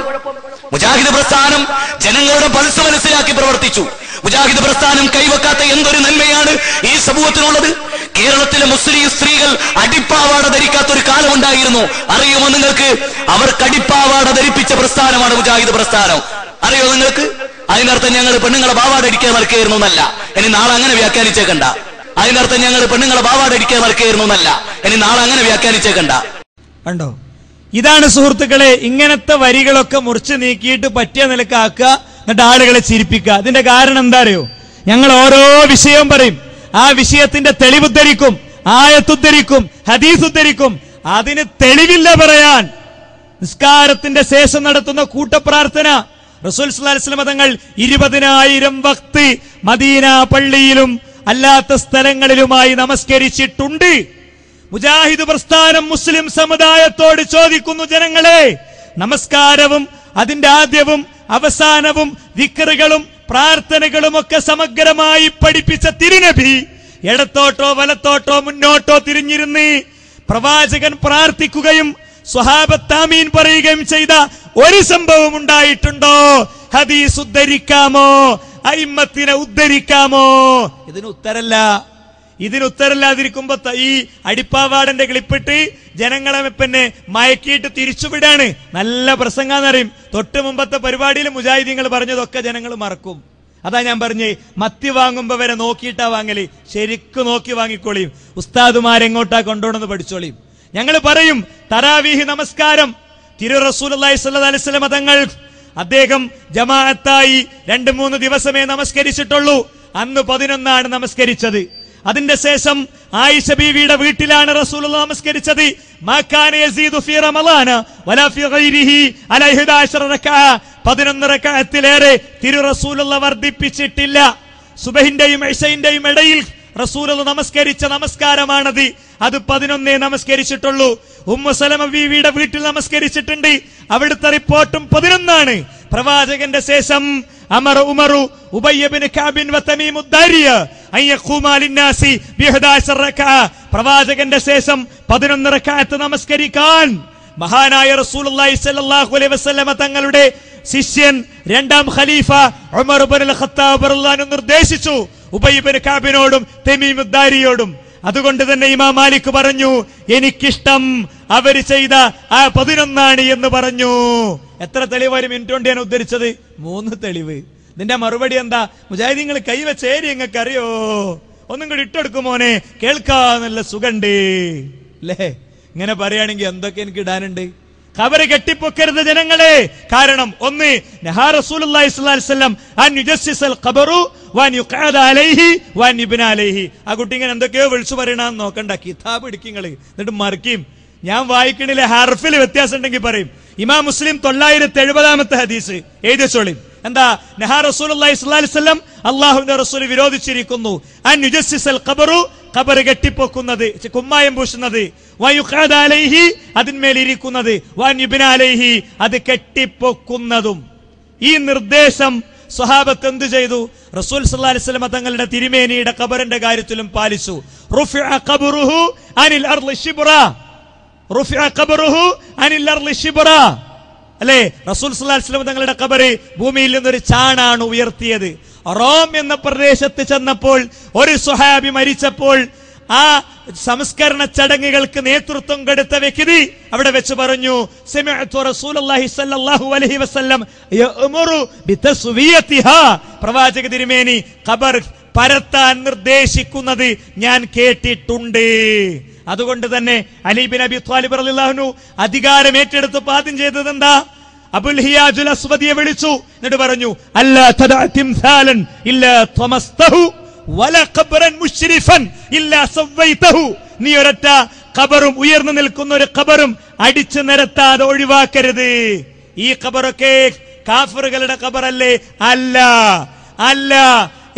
മുജാഹിദ് പ്രസ്ഥാനം ജനങ്ങളുടെ പൾസ് മനസ്സിലാക്കി പ്രവർത്തിച്ചു. മുജാഹിദ് പ്രസ്ഥാനം കൈവെക്കാത്ത എന്തൊരു നന്മയാണ് ഈ സമൂഹത്തിനുള്ളത്? കേരളത്തിലെ മുസ്ലിം സ്ത്രീകൾ അടിപ്പാവാട ധരിക്കാത്തൊരു കാലമുണ്ടായിരുന്നു. അറിയുമോ നിങ്ങൾക്ക്? അവർക്ക് അടിപ്പാവാട ധരിപ്പിച്ച പ്രസ്ഥാനമാണ് മുജാഹിദ് പ്രസ്ഥാനം. അറിയോ നിങ്ങൾക്ക്? അതിനർത്ഥം ഞങ്ങൾ പെണ്ണുങ്ങളെ പാവാട അടിക്കാൻ മറക്കായിരുന്നു എന്നല്ല. ഇനി നാളെ അങ്ങനെ വ്യാഖ്യാനിച്ചേക്കണ്ട. അതിനർത്ഥം ഞങ്ങൾ പെണ്ണുങ്ങളെ പാവാട അടിക്കാൻ മറക്കായിരുന്നു എന്നല്ല. ഇനി നാളെ അങ്ങനെ വ്യാഖ്യാനിച്ചേക്കണ്ട. കണ്ടോ? ഇതാണ് സുഹൃത്തുക്കളെ, ഇങ്ങനത്തെ വരികളൊക്കെ മുറിച്ച് നീക്കിയിട്ട് പറ്റിയ നിലക്കാക്കുക, എന്നിട്ട് ആളുകളെ ചിരിപ്പിക്കുക. അതിന്റെ കാരണം എന്താ അറിയോ? ഞങ്ങൾ ഓരോ വിഷയവും പറയും, ആ വിഷയത്തിന്റെ തെളിവുദ്ധരിക്കും, ആയത്തുദ്ധരിക്കും, ഹദീസ് ഉദ്ധരിക്കും. അതിന് തെളിവില്ല പറയാൻ. നിസ്കാരത്തിന്റെ ശേഷം നടത്തുന്ന കൂട്ടപ്രാർത്ഥന റസൂൽ സല്ലല്ലാഹു അലൈഹി വസല്ലം തങ്ങൾ 20,000 വക്ത് മദീന പള്ളിയിലും അല്ലാത്ത സ്ഥലങ്ങളിലുമായി നമസ്കരിച്ചിട്ടുണ്ട്. മുജാഹിദ് പ്രസ്ഥാനം മുസ്ലിം സമുദായത്തോട് ചോദിക്കുന്നു, ജനങ്ങളെ, നമസ്കാരവും അതിന്റെ ആദ്യവും അവസാനവും ദിക്റുകളും പ്രാർത്ഥനകളും ഒക്കെ സമഗ്രമായി പഠിപ്പിച്ച തിരുനബി ഇടത്തോട്ടോ വലത്തോട്ടോ മുന്നോട്ടോ തിരിഞ്ഞിരുന്ന് പ്രവാചകൻ പ്രാർത്ഥിക്കുകയും സ്വഹാബത്ത് ആമീൻ പറയുകയും ചെയ്ത ഒരു സംഭവം ഉണ്ടായിട്ടുണ്ടോ? ഹദീസ് ഉദ്ധരിക്കാമോ? അയിമ്മത്തിനെ ഉദ്ധരിക്കാമോ? ഇതിനുത്തരല്ലാതിരിക്കുമ്പോ ഈ അടിപ്പാവാടന്റെ ക്ലിപ്പിട്ട് ജനങ്ങളെ പിന്നെ മയക്കിയിട്ട് തിരിച്ചുവിടാണ്. നല്ല പ്രസംഗാന്നറിയും. തൊട്ട് മുമ്പത്തെ പരിപാടിയിൽ മുജാഹിദീങ്ങൾ പറഞ്ഞതൊക്കെ ജനങ്ങൾ മറക്കും. അതാ ഞാൻ പറഞ്ഞേ, മത്തി വാങ്ങുമ്പോ വരെ നോക്കിയിട്ടാ വാങ്ങല്. ശരിക്കും നോക്കി വാങ്ങിക്കോളിയും. ഉസ്താദുമാരെങ്ങോട്ടാ കൊണ്ടുപോണെന്ന് പഠിച്ചോളിയും. ഞങ്ങൾ പറയും, തറാവീഹ് നമസ്കാരം തിരു റസൂലുള്ളാഹി സ്വല്ലല്ലാഹു അലൈഹി വസല്ലം തങ്ങൾ അദ്ദേഹം ജമാഅത്തായി 2-3 ദിവസമേ നമസ്കരിച്ചിട്ടുള്ളൂ. അന്ന് 11 നമസ്കരിച്ചത്. അതിന്റെ ശേഷം ആയിഷ ബീവിയുടെ വീട്ടിലാണ് റസൂലുള്ളാഹി നമസ്കരിച്ചത്. മാകാന യസീദു ഫീ റമളാന വലാ ഫീ ഗൈരിഹി അലാ 11 റക്അ. 11 റക്അത്തിലേറെ തിരു റസൂലുള്ളാഹി വർദ്ധിപ്പിച്ചിട്ടില്ല. സുബഹിന്റെയും ഇശാഇന്റെയും ഇടയിൽ റസൂലുള്ളാഹി നമസ്കരിച്ച നമസ്കാരമാണത്. അത് 11 നമസ്കരിച്ചിട്ടുള്ളൂ. ഉമ്മു സലമ ബീവിയുടെ വീട്ടിൽ നമസ്കരിച്ചിട്ടുണ്ട്. അവിടുത്തെ റിപ്പോർട്ടും 11. പ്രവാചകന്റെ ശേഷം അമർ ഉമറു ഉബയ്യ ഇബ്നു കഅബ് വ തമീം ഉദ്ദാരിയ അൻ യഖൂമാ ലിന്നാസി ബി 11 റക്അ. പ്രവാചകന്റെ ശേഷം 11 റക്അത്ത് നമസ്കരിക്കാൻ മഹാനായ റസൂലുള്ളാഹി സ്വല്ലല്ലാഹു അലൈഹി വസല്ലമ തങ്ങളുടെ ശിഷ്യൻ 2ാം ഖലീഫ ഉമർ ഇബ്നുൽ ഖത്താബ് റളിയല്ലാഹു അൻഹു നിർദ്ദേശിച്ചു, ഉബയ്യ ഇബ്നു കഅബിനോടും തമീം ഉദ്ദാരിയോടും. അതുകൊണ്ട് തന്നെ ഇമാം മാലിക് പറഞ്ഞു, എനിക്കിഷ്ടം അവര് ചെയ്ത ആ 11 എന്ന് പറഞ്ഞു. എത്ര തെളിവ്? 1 മിനിറ്റ് കൊണ്ട് ഞാൻ ഉദ്ധരിച്ചത് 3 തെളിവ്. ഇതിന്റെ മറുപടി എന്താ? മുജാഹിദീങ്ങൾ കൈവച്ചേരി നിങ്ങൾക്ക് അറിയോ? ഒന്നും കൂടി ഇട്ടെടുക്കുമോനെ, കേൾക്കാന്നല്ല സുഖണ്ട് അല്ലേ? ഇങ്ങനെ പറയുകയാണെങ്കിൽ എന്തൊക്കെ എനിക്ക് ഇടാനുണ്ട്. ഖബറ് കെട്ടിപ്പൊക്കരുത് ജനങ്ങളെ. കാരണം ഒന്ന്, നഹാ റസൂലുള്ളാഹി സ്വല്ലല്ലാഹു അലൈഹി വസല്ലം അൻ യുജസ്സിസൽ ഖബറു വൻ യുഖഅദ അലൈഹി വൻ യുബ്ന അലൈഹി. ആ കുട്ടി ഇങ്ങനെ എന്തൊക്കെയോ വിളിച്ചു പറയണമെന്ന് നോക്കണ്ട. കിതാബ് എടുക്കിങ്ങൾ, എന്നിട്ട് മറിക്കും. ഞാൻ വായിക്കണില്ലേ, ഹർഫിൽ വ്യത്യാസം ഉണ്ടെങ്കിൽ പറയും. ഇമാം മുസ്ലിം 970 ഹദീസ് എഴുതിച്ചോളി. എന്താ? നഹാ റസൂലുള്ളാഹി സ്വല്ലല്ലാഹു അലൈഹി വസല്ലം, അല്ലാഹുവിന്റെ റസൂൽ വിരോധിച്ചിരിക്കുന്നു, അൻ യുജസ്സിസൽ ഖബറു, ഖബർ കെട്ടിപ്പൊക്കുന്നത്, കുമ്മായം പൂശുന്നത്, വയുഖഅദ അലൈഹി, അതിന്മേൽ ഇരിക്കുന്നത്, വൻ യുബ്ന അലൈഹി, അത് കെട്ടിപ്പൊക്കുന്നതും. ഈ നിർദ്ദേശം സ്വഹാബത്ത് എന്ത് ചെയ്തു? റസൂൽ സല്ലല്ലാഹു അലൈഹി വസല്ലം തങ്ങളുടെ തിരുമേനിയുടെ ഖബറിന്റെ കാര്യത്തിലും പാലിച്ചു. റുഫിഅ ഖബറുഹു അനിൽ അർളി ശിബ്റ. റുഫിഅ ഖബറുഹു അനിൽ അർളി ശിബ്റ. അല്ലേ? റസൂൽ സല്ലല്ലാഹു അലൈഹി വസല്ലം തങ്ങളുടെ ഖബർ ഭൂമിയിൽ നിന്നൊരു ചാണാണ് ഉയർത്തിയത്. റോം എന്ന പ്രദേശത്ത് ചെന്നപ്പോൾ ഒരു സ്വഹാബി മരിച്ചപ്പോൾ ആ സംസ്കരണ ചടങ്ങുകൾക്ക് നേതൃത്വം കൊടുത്ത വ്യക്തി അവിടെ വെച്ച് പറഞ്ഞു, സമിഅതു റസൂലുള്ളാഹി സ്വല്ലല്ലാഹു അലൈഹി വസല്ലം യഅ്മുറു ബിതസ്വിയതിഹാ. പ്രവാചക തിരുമേനി ഖബർ പരത്താൻ നിർദ്ദേശിക്കുന്നത് ഞാൻ കേട്ടിട്ടുണ്ട്. അതുകൊണ്ട് തന്നെ അലി ബിൻ അബി ത്വാലിബ് റളിയല്ലാഹു അൻഹു അധികാരം ഏറ്റെടുത്തപ്പോൾ ആദ്യം ചെയ്തത് എന്താ? അബുൽ ഹിയാജുൽ അസ്വദിയെ വിളിച്ചു. എന്നിട്ട് പറഞ്ഞു, അല്ലാ തദഅ തിംസാലൻ ഇല്ലാ തമസ്തഹു വലാ ഖബ്റൻ മുശ്രിഫൻ ഇല്ലാ സവൈതഹു. നീ ഒരൊറ്റ ഖബറും ഉയർന്നു നിൽക്കുന്ന ഒരു ഖബറും അടിച്ചു നിരത്താതെ ഒഴിവാക്കരുത്. ഈ ഖബറൊക്കെ കാഫിറുകളുടെ ഖബറല്ലേ? അല്ല, അല്ല.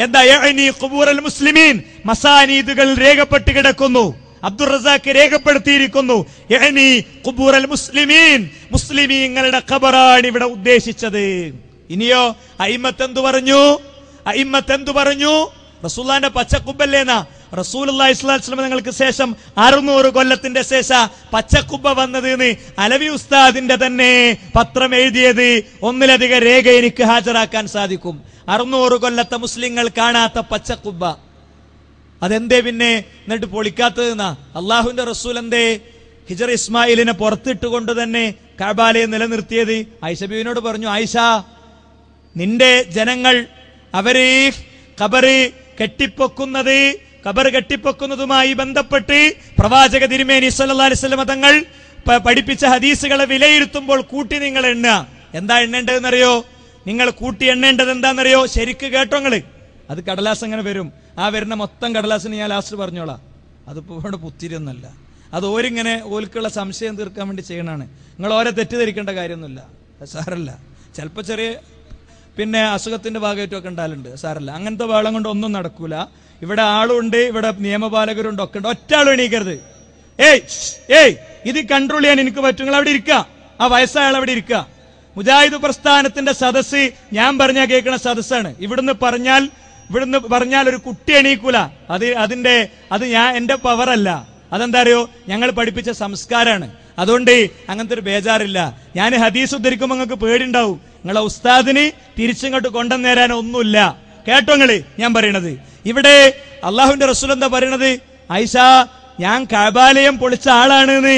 എന്താ? യഅനി ഖുബൂറൽ മുസ്ലിമീൻ. മസാനീദുകൾ രേഖപ്പെട്ട് കിടക്കുന്നു. അബ്ദുർ റസാഖ് രേഖപ്പെടുത്തിയിരിക്കുന്നു, യഅനി ഖുബൂറൽ മുസ്ലിമീൻ, മുസ്ലിമീങ്ങളുടെ ഖബറാണ് ഇവിടെ ഉദ്ദേശിച്ചത്. ഇനിയോ അയിമത്ത് എന്തു പറഞ്ഞു? അഇമ്മത്ത് എന്തു പറഞ്ഞു? റസൂലുള്ളാഹിന്റെ പച്ചക്കുബ്ബല്ലേന്നാ. റസൂലുള്ളാഹി സ്വല്ലല്ലാഹു അലൈഹി വസല്ലം നിങ്ങൾക്ക് ശേഷം 600 കൊല്ലത്തിന്റെ ശേഷം പച്ചക്കുബ്ബ വന്നത് എന്ന് അലവി ഉസ്താദിന്റെ തന്നെ പത്രം എഴുതിയത് ഒന്നിലധികം രേഖ എനിക്ക് ഹാജരാക്കാൻ സാധിക്കും. 600 കൊല്ലത്തെ മുസ്ലിങ്ങൾ കാണാത്ത പച്ചക്കുബ്ബ അതെന്തേ പിന്നെ എന്നിട്ട് പൊളിക്കാത്തതെന്നാ? അള്ളാഹുവിന്റെ റസൂൽ എന്തേ ഹിജർ ഇസ്മായിലിനെ പുറത്തിട്ടുകൊണ്ട് തന്നെ കഅബാലയെ നിലനിർത്തിയത്? ആയിഷ ബീവിനോട് പറഞ്ഞു, ആയിഷ, നിന്റെ ജനങ്ങൾ അവര് ഖബർ കെട്ടിപ്പൊക്കുന്നതുമായി ബന്ധപ്പെട്ട് പ്രവാചക തിരുമേനി സല്ലല്ലാഹു അലൈഹി വസല്ലം തങ്ങൾ പഠിപ്പിച്ച ഹദീസുകളെ വിലയിരുത്തുമ്പോൾ കൂട്ടി നിങ്ങൾ എണ്ണുക. എന്താ എണ്ണേണ്ടതെന്നറിയോ? നിങ്ങൾ കൂട്ടി എണ്ണേണ്ടത് എന്താണെന്നറിയോ? ശരിക്ക് കേട്ടോ നിങ്ങള്. അത് കടലാസ് അങ്ങനെ വരും. ആ വരുന്ന മൊത്തം കടലാസിന് ഞാൻ ലാസ്റ്റ് പറഞ്ഞോളാം. അതിപ്പോ ഇവിടെ പുത്തിരിയൊന്നല്ല. അത് ഓരിങ്ങനെ ഓൽക്കുള്ള സംശയം തീർക്കാൻ വേണ്ടി ചെയ്യണതാണ്. നിങ്ങൾ ഓരോ തെറ്റിദ്ധരിക്കേണ്ട കാര്യമൊന്നുമില്ല. സാരല്ല. ചിലപ്പോൾ ചെറിയ പിന്നെ അസുഖത്തിന്റെ ഭാഗമായിട്ടൊക്കെ ഉണ്ടാലുണ്ട്. സാരല്ല. അങ്ങനത്തെ വേളം കൊണ്ട് ഒന്നും നടക്കൂല. ഇവിടെ ആളുണ്ട്, ഇവിടെ നിയമപാലകരുണ്ട്, ഒക്കെ ഉണ്ട്. ഒറ്റ ആളും എണീക്കരുത്. ഏയ് ഇത് കൺട്രോൾ ചെയ്യാൻ എനിക്ക് പറ്റും. നിങ്ങൾ അവിടെ ഇരിക്കുക. ആ വയസ്സായ ആൾ അവിടെ ഇരിക്കുക. മുജാഹിദ് പ്രസ്ഥാനത്തിന്റെ സദസ്സ് ഞാൻ പറഞ്ഞാൽ കേൾക്കുന്ന സദസ്സാണ്. ഇവിടുന്ന് പറഞ്ഞാൽ ഒരു കുട്ടി എണീക്കൂല. അത് ഞാൻ എന്റെ പവറല്ല. അതെന്താ അറിയോ? ഞങ്ങൾ പഠിപ്പിച്ച സംസ്കാരമാണ്. അതുകൊണ്ട് അങ്ങനത്തെ ഒരു ബേജാറില്ല. ഞാൻ ഹദീസ് ഉദ്ധരിക്കുമ്പോൾ നിങ്ങൾക്ക് പേടിണ്ടാവും. നിങ്ങളെ ഉസ്താദിന് തിരിച്ചിങ്ങോട്ട് കൊണ്ടുവന്നേരാൻ ഒന്നുമില്ല. കേട്ടോ നിങ്ങള് ഞാൻ പറയണത്. ഇവിടെ അള്ളാഹുവിന്റെ റസൂൽ എന്താ പറയണത്? ആയിഷ, ഞാൻ കഅബാലയം പൊളിച്ച ആളാണ്.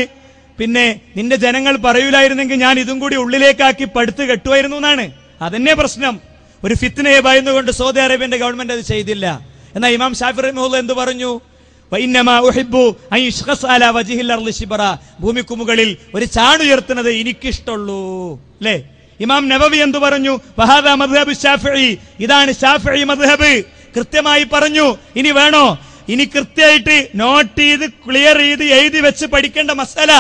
പിന്നെ നിന്റെ ജനങ്ങൾ പറയൂലായിരുന്നെങ്കിൽ ഞാൻ ഇതും കൂടി ഉള്ളിലേക്കാക്കി പടുത്ത് കെട്ടുമായിരുന്നു എന്നാണ്. അതന്നെ പ്രശ്നം. ഒരു ഫിത്നയെ ഭയന്നുകൊണ്ട് സൗദി അറേബ്യന്റെ ഗവൺമെന്റ് അത് ചെയ്തില്ല. എന്നാൽ ഇമാം ഷാഫി റഹിമഹുല്ലാഹ് എന്ത് പറഞ്ഞു? ഭൂമിക്കു മുകളിൽ ഒരു ചാണുയർത്തുന്നത് എനിക്കിഷ്ടമുള്ളൂ. അല്ലേ? ഇമാം നവവി എന്തു പറഞ്ഞു? വഹാദാ മദ്ഹബു ശാഫിഈ, ഇതാണ് ശാഫിഈ മദ്ഹബ്. കൃത്യമായി പറഞ്ഞു. ഇനി വേണോ? ഇനി കൃത്യമായിട്ട് നോട്ട് ചെയ്ത് ക്ലിയർ ചെയ്ത് എഴുതി വെച്ച് പഠിക്കേണ്ട മസല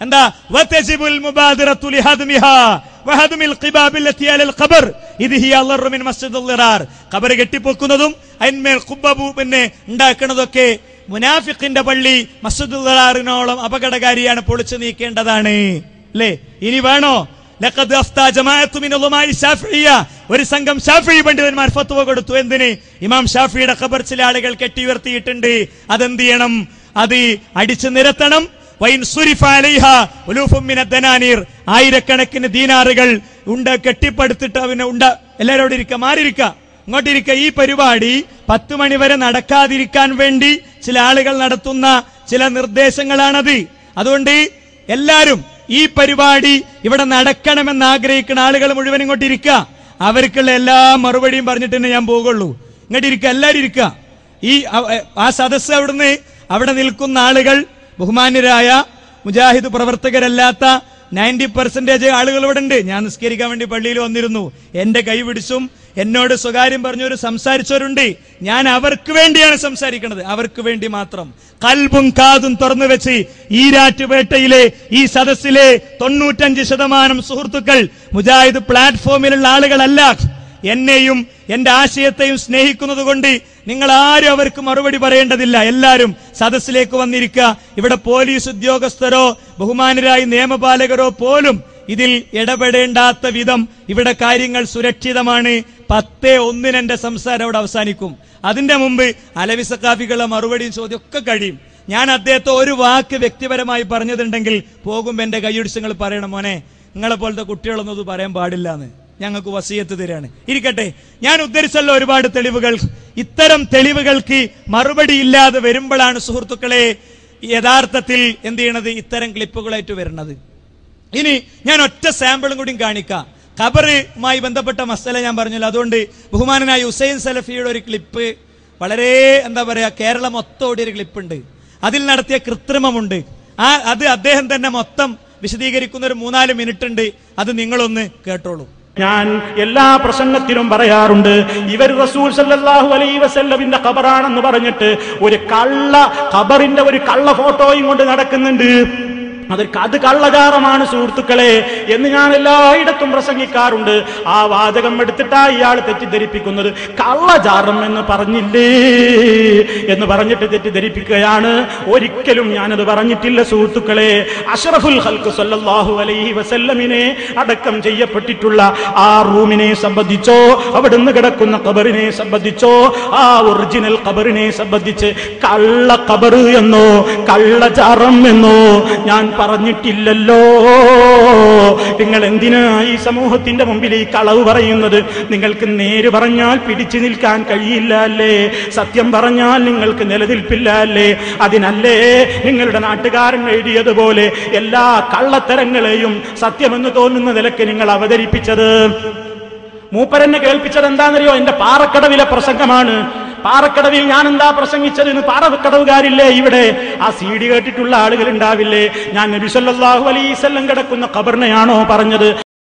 എന്താ? വതജിബുൽ മുബാദിറതു ലിഹദ്മിഹാ വഹദ്മിൽ ഖിബാബില്ലതി അലൽ ഖബർ ഇദ് ഹിയ അളറു മിൻ മസ്ജിദിൽ ളിറാർ. ഖബർ കെട്ടിപ്പൊക്കുന്നതും അതിന്മേൽ ഖുബ്ബബു പിന്നെ ഉണ്ടാക്കുന്നതൊക്കെ മുനാഫിഖിന്റെ പള്ളി മസ്ജിദുൽ ളിറാറിനോളം അപകടകാരിയാണ്, പൊളിച്ചു നീക്കേണ്ടതാണ്. അല്ലേ? ഇനി വേണോ? ലഖദ് അഫ്താ ജമാഅത്തു മിൻ ഉലമാഇ ശാഫിഇയ്യ, ഒരു സംഘം ശാഫിഈ പണ്ഡിതന്മാർ ഫത്വ കൊടുത്തു. എന്തിന്? ഇമാം ഷാഫിയുടെ ഖബർ ചില ആളുകൾ കെട്ടിയുയർത്തിയിട്ടുണ്ട്. അതെന്ത് ചെയ്യണം? അത് അടിച്ചു നിരത്തണം. വൈൻ സുരിഫ അലൈഹ ഉലൂഫും മിനദ് ദനാനീർ, ആയിരക്കണക്കിന് ദീനാറുകൾ കെട്ടിപ്പടുത്തിട്ട് അവനെ എല്ലാവരോടും ഇരിക്കുക, മാറിയിരിക്കുക, ഇങ്ങോട്ടിരിക്കുക. ഈ പരിപാടി 10 മണി വരെ നടക്കാതിരിക്കാൻ വേണ്ടി ചില ആളുകൾ നടത്തുന്ന ചില നിർദ്ദേശങ്ങളാണത്. അതുകൊണ്ട് എല്ലാവരും ഈ പരിപാടി ഇവിടെ നടക്കണമെന്ന് ആഗ്രഹിക്കുന്ന ആളുകൾ മുഴുവൻ ഇങ്ങോട്ടിരിക്കുക. അവർക്കുള്ള എല്ലാ മറുപടിയും പറഞ്ഞിട്ട് തന്നെ ഞാൻ പോകുള്ളൂ. ഇങ്ങോട്ടിരിക്കുക, എല്ലാവരും ഇരിക്കുക. ആ സദസ്സ് അവിടെ നിൽക്കുന്ന ആളുകൾ ബഹുമാന്യരായ മുജാഹിദ് പ്രവർത്തകരല്ലാത്ത 90% ആളുകൾ ഇവിടെ ഉണ്ട്. ഞാൻ നിസ്കരിക്കാൻ വേണ്ടി പള്ളിയിൽ വന്നിരുന്നു. എന്റെ കൈ പിടിച്ചും എന്നോട് സ്വകാര്യം പറഞ്ഞവര് സംസാരിച്ചവരുണ്ട്. ഞാൻ അവർക്ക് വേണ്ടിയാണ് സംസാരിക്കുന്നത്, അവർക്ക് വേണ്ടി മാത്രം. കൽബും കാതും തുറന്നു വെച്ച് ഈരാറ്റുപേട്ടയിലെ ഈ സദസ്സിലെ 95% സുഹൃത്തുക്കൾ മുജാഹിദ് പ്ലാറ്റ്ഫോമിലുള്ള ആളുകളല്ല. എന്നെയും എന്റെ ആശയത്തെയും സ്നേഹിക്കുന്നത് കൊണ്ട് നിങ്ങൾ ആരും അവർക്ക് മറുപടി പറയേണ്ടതില്ല. എല്ലാവരും സദസ്സിലേക്ക് വന്നിരിക്കുക. ഇവിടെ പോലീസ് ഉദ്യോഗസ്ഥരോ ബഹുമാനരായ നിയമപാലകരോ പോലും ഇതിൽ ഇടപെടേണ്ടാത്ത വിധം ഇവിടെ കാര്യങ്ങൾ സുരക്ഷിതമാണ്. 10:01 എന്റെ സംസാരം അവിടെ അവസാനിക്കും. അതിന്റെ മുമ്പ് അലവി സഖാഫികളുടെ മറുപടിയും ചോദ്യം ഒക്കെ കഴിയും. ഞാൻ അദ്ദേഹത്തെ ഒരു വാക്ക് വ്യക്തിപരമായി പറഞ്ഞതുണ്ടെങ്കിൽ പോകുമ്പോ എന്റെ കൈയൊടിച്ച് നിങ്ങൾ പറയണം, മോനെ നിങ്ങളെ പോലത്തെ കുട്ടികളൊന്നും ഇത് പറയാൻ പാടില്ല എന്ന് ഞങ്ങൾക്ക് വസിയത്ത് തരാണ്. ഇരിക്കട്ടെ, ഞാൻ ഉദ്ധരിച്ചല്ലോ ഒരുപാട് തെളിവുകൾ. ഇത്തരം തെളിവുകൾക്ക് മറുപടി ഇല്ലാതെ വരുമ്പോഴാണ് സുഹൃത്തുക്കളെ യഥാർത്ഥത്തിൽ എന്ത് ചെയ്യണത്? ഇത്തരം ക്ലിപ്പുകളായിട്ട് വരുന്നത്. ഇനി ഞാൻ ഒറ്റ സാമ്പിളും കൂടി കാണിക്കാം. ഖബറുമായി ബന്ധപ്പെട്ട മസല ഞാൻ പറഞ്ഞല്ലോ. അതുകൊണ്ട് ബഹുമാനനായ ഹുസൈൻ സലഫിയുടെ ഒരു ക്ലിപ്പ് വളരെ എന്താ പറയാ കേരളം മൊത്തം ഓടിയൊരു ക്ലിപ്പുണ്ട്. അതിൽ നടത്തിയ കൃത്രിമമുണ്ട്. അത് അദ്ദേഹം തന്നെ മൊത്തം വിശദീകരിക്കുന്ന ഒരു 3-4 മിനിറ്റ് ഉണ്ട്. അത് നിങ്ങളൊന്ന് കേട്ടോളൂ. ഞാൻ എല്ലാ പ്രസംഗത്തിലും പറയാറുണ്ട്, ഇവർ റസൂൽ സല്ലല്ലാഹു അലൈഹി വസല്ലമിന്റെ ഖബറാണെന്ന് പറഞ്ഞിട്ട് ഒരു ഖബറിന്റെ ഒരു കള്ള ഫോട്ടോയും കൊണ്ട് നടക്കുന്നുണ്ട്. അത് കള്ളചാരമാണ് സുഹൃത്തുക്കളെ എന്ന് ഞാൻ എല്ലായിടത്തും പ്രസംഗിക്കാറുണ്ട്. ആ വാചകം എടുത്തിട്ടാ ഇയാൾ തെറ്റിദ്ധരിപ്പിക്കുന്നത്. കള്ളചാരം എന്ന് പറഞ്ഞില്ലേ എന്ന് പറഞ്ഞിട്ട് തെറ്റിദ്ധരിപ്പിക്കുകയാണ്. ഒരിക്കലും ഞാനത് പറഞ്ഞിട്ടില്ല സുഹൃത്തുക്കളെ. അഷ്റഫുൽ ഖൽഖ് സല്ലല്ലാഹു അലൈഹി വസല്ലമിനെ അടക്കം ചെയ്യപ്പെട്ടിട്ടുള്ള ആ റൂമിനെ സംബന്ധിച്ചോ, അവിടുന്ന് കിടക്കുന്ന ഖബറിനെ സംബന്ധിച്ചോ, ആ ഒറിജിനൽ ഖബറിനെ സംബന്ധിച്ച് കള്ള ഖബർ എന്നോ കള്ളചാരം എന്നോ ഞാൻ പറഞ്ഞിട്ടില്ലല്ലോ. നിങ്ങൾ എന്തിനാ ഈ സമൂഹത്തിന്റെ മുമ്പിൽ ഈ കളവ് പറയുന്നത്? നിങ്ങൾക്ക് നേര് പറഞ്ഞാൽ പിടിച്ചു നിൽക്കാൻ കഴിയില്ല അല്ലേ? സത്യം പറഞ്ഞാൽ നിങ്ങൾക്ക് നിലനിൽപ്പില്ല അല്ലേ? അതിനല്ലേ നിങ്ങളുടെ നാട്ടുകാരൻ എഴുതിയതുപോലെ എല്ലാ കള്ളത്തരങ്ങളെയും സത്യമെന്ന് തോന്നുന്ന നിലയ്ക്ക് നിങ്ങൾ അവതരിപ്പിച്ചത്? മൂപ്പരെന്നെ കേൾപ്പിച്ചത് എന്താണെന്നറിയോ? എന്റെ പാറക്കടവിലെ പ്രസംഗമാണ്. പാറക്കടവിൽ ഞാൻ എന്താ പ്രസംഗിച്ചത് എന്ന് പാറക്കടവുകാരില്ലേ ഇവിടെ? ആ CD കേട്ടിട്ടുള്ള ആളുകൾ ഉണ്ടാവില്ലേ? ഞാൻ നബി സല്ലല്ലാഹു അലൈഹി വസല്ലം കിടക്കുന്ന ഖബറിനെയാണോ പറഞ്ഞത്?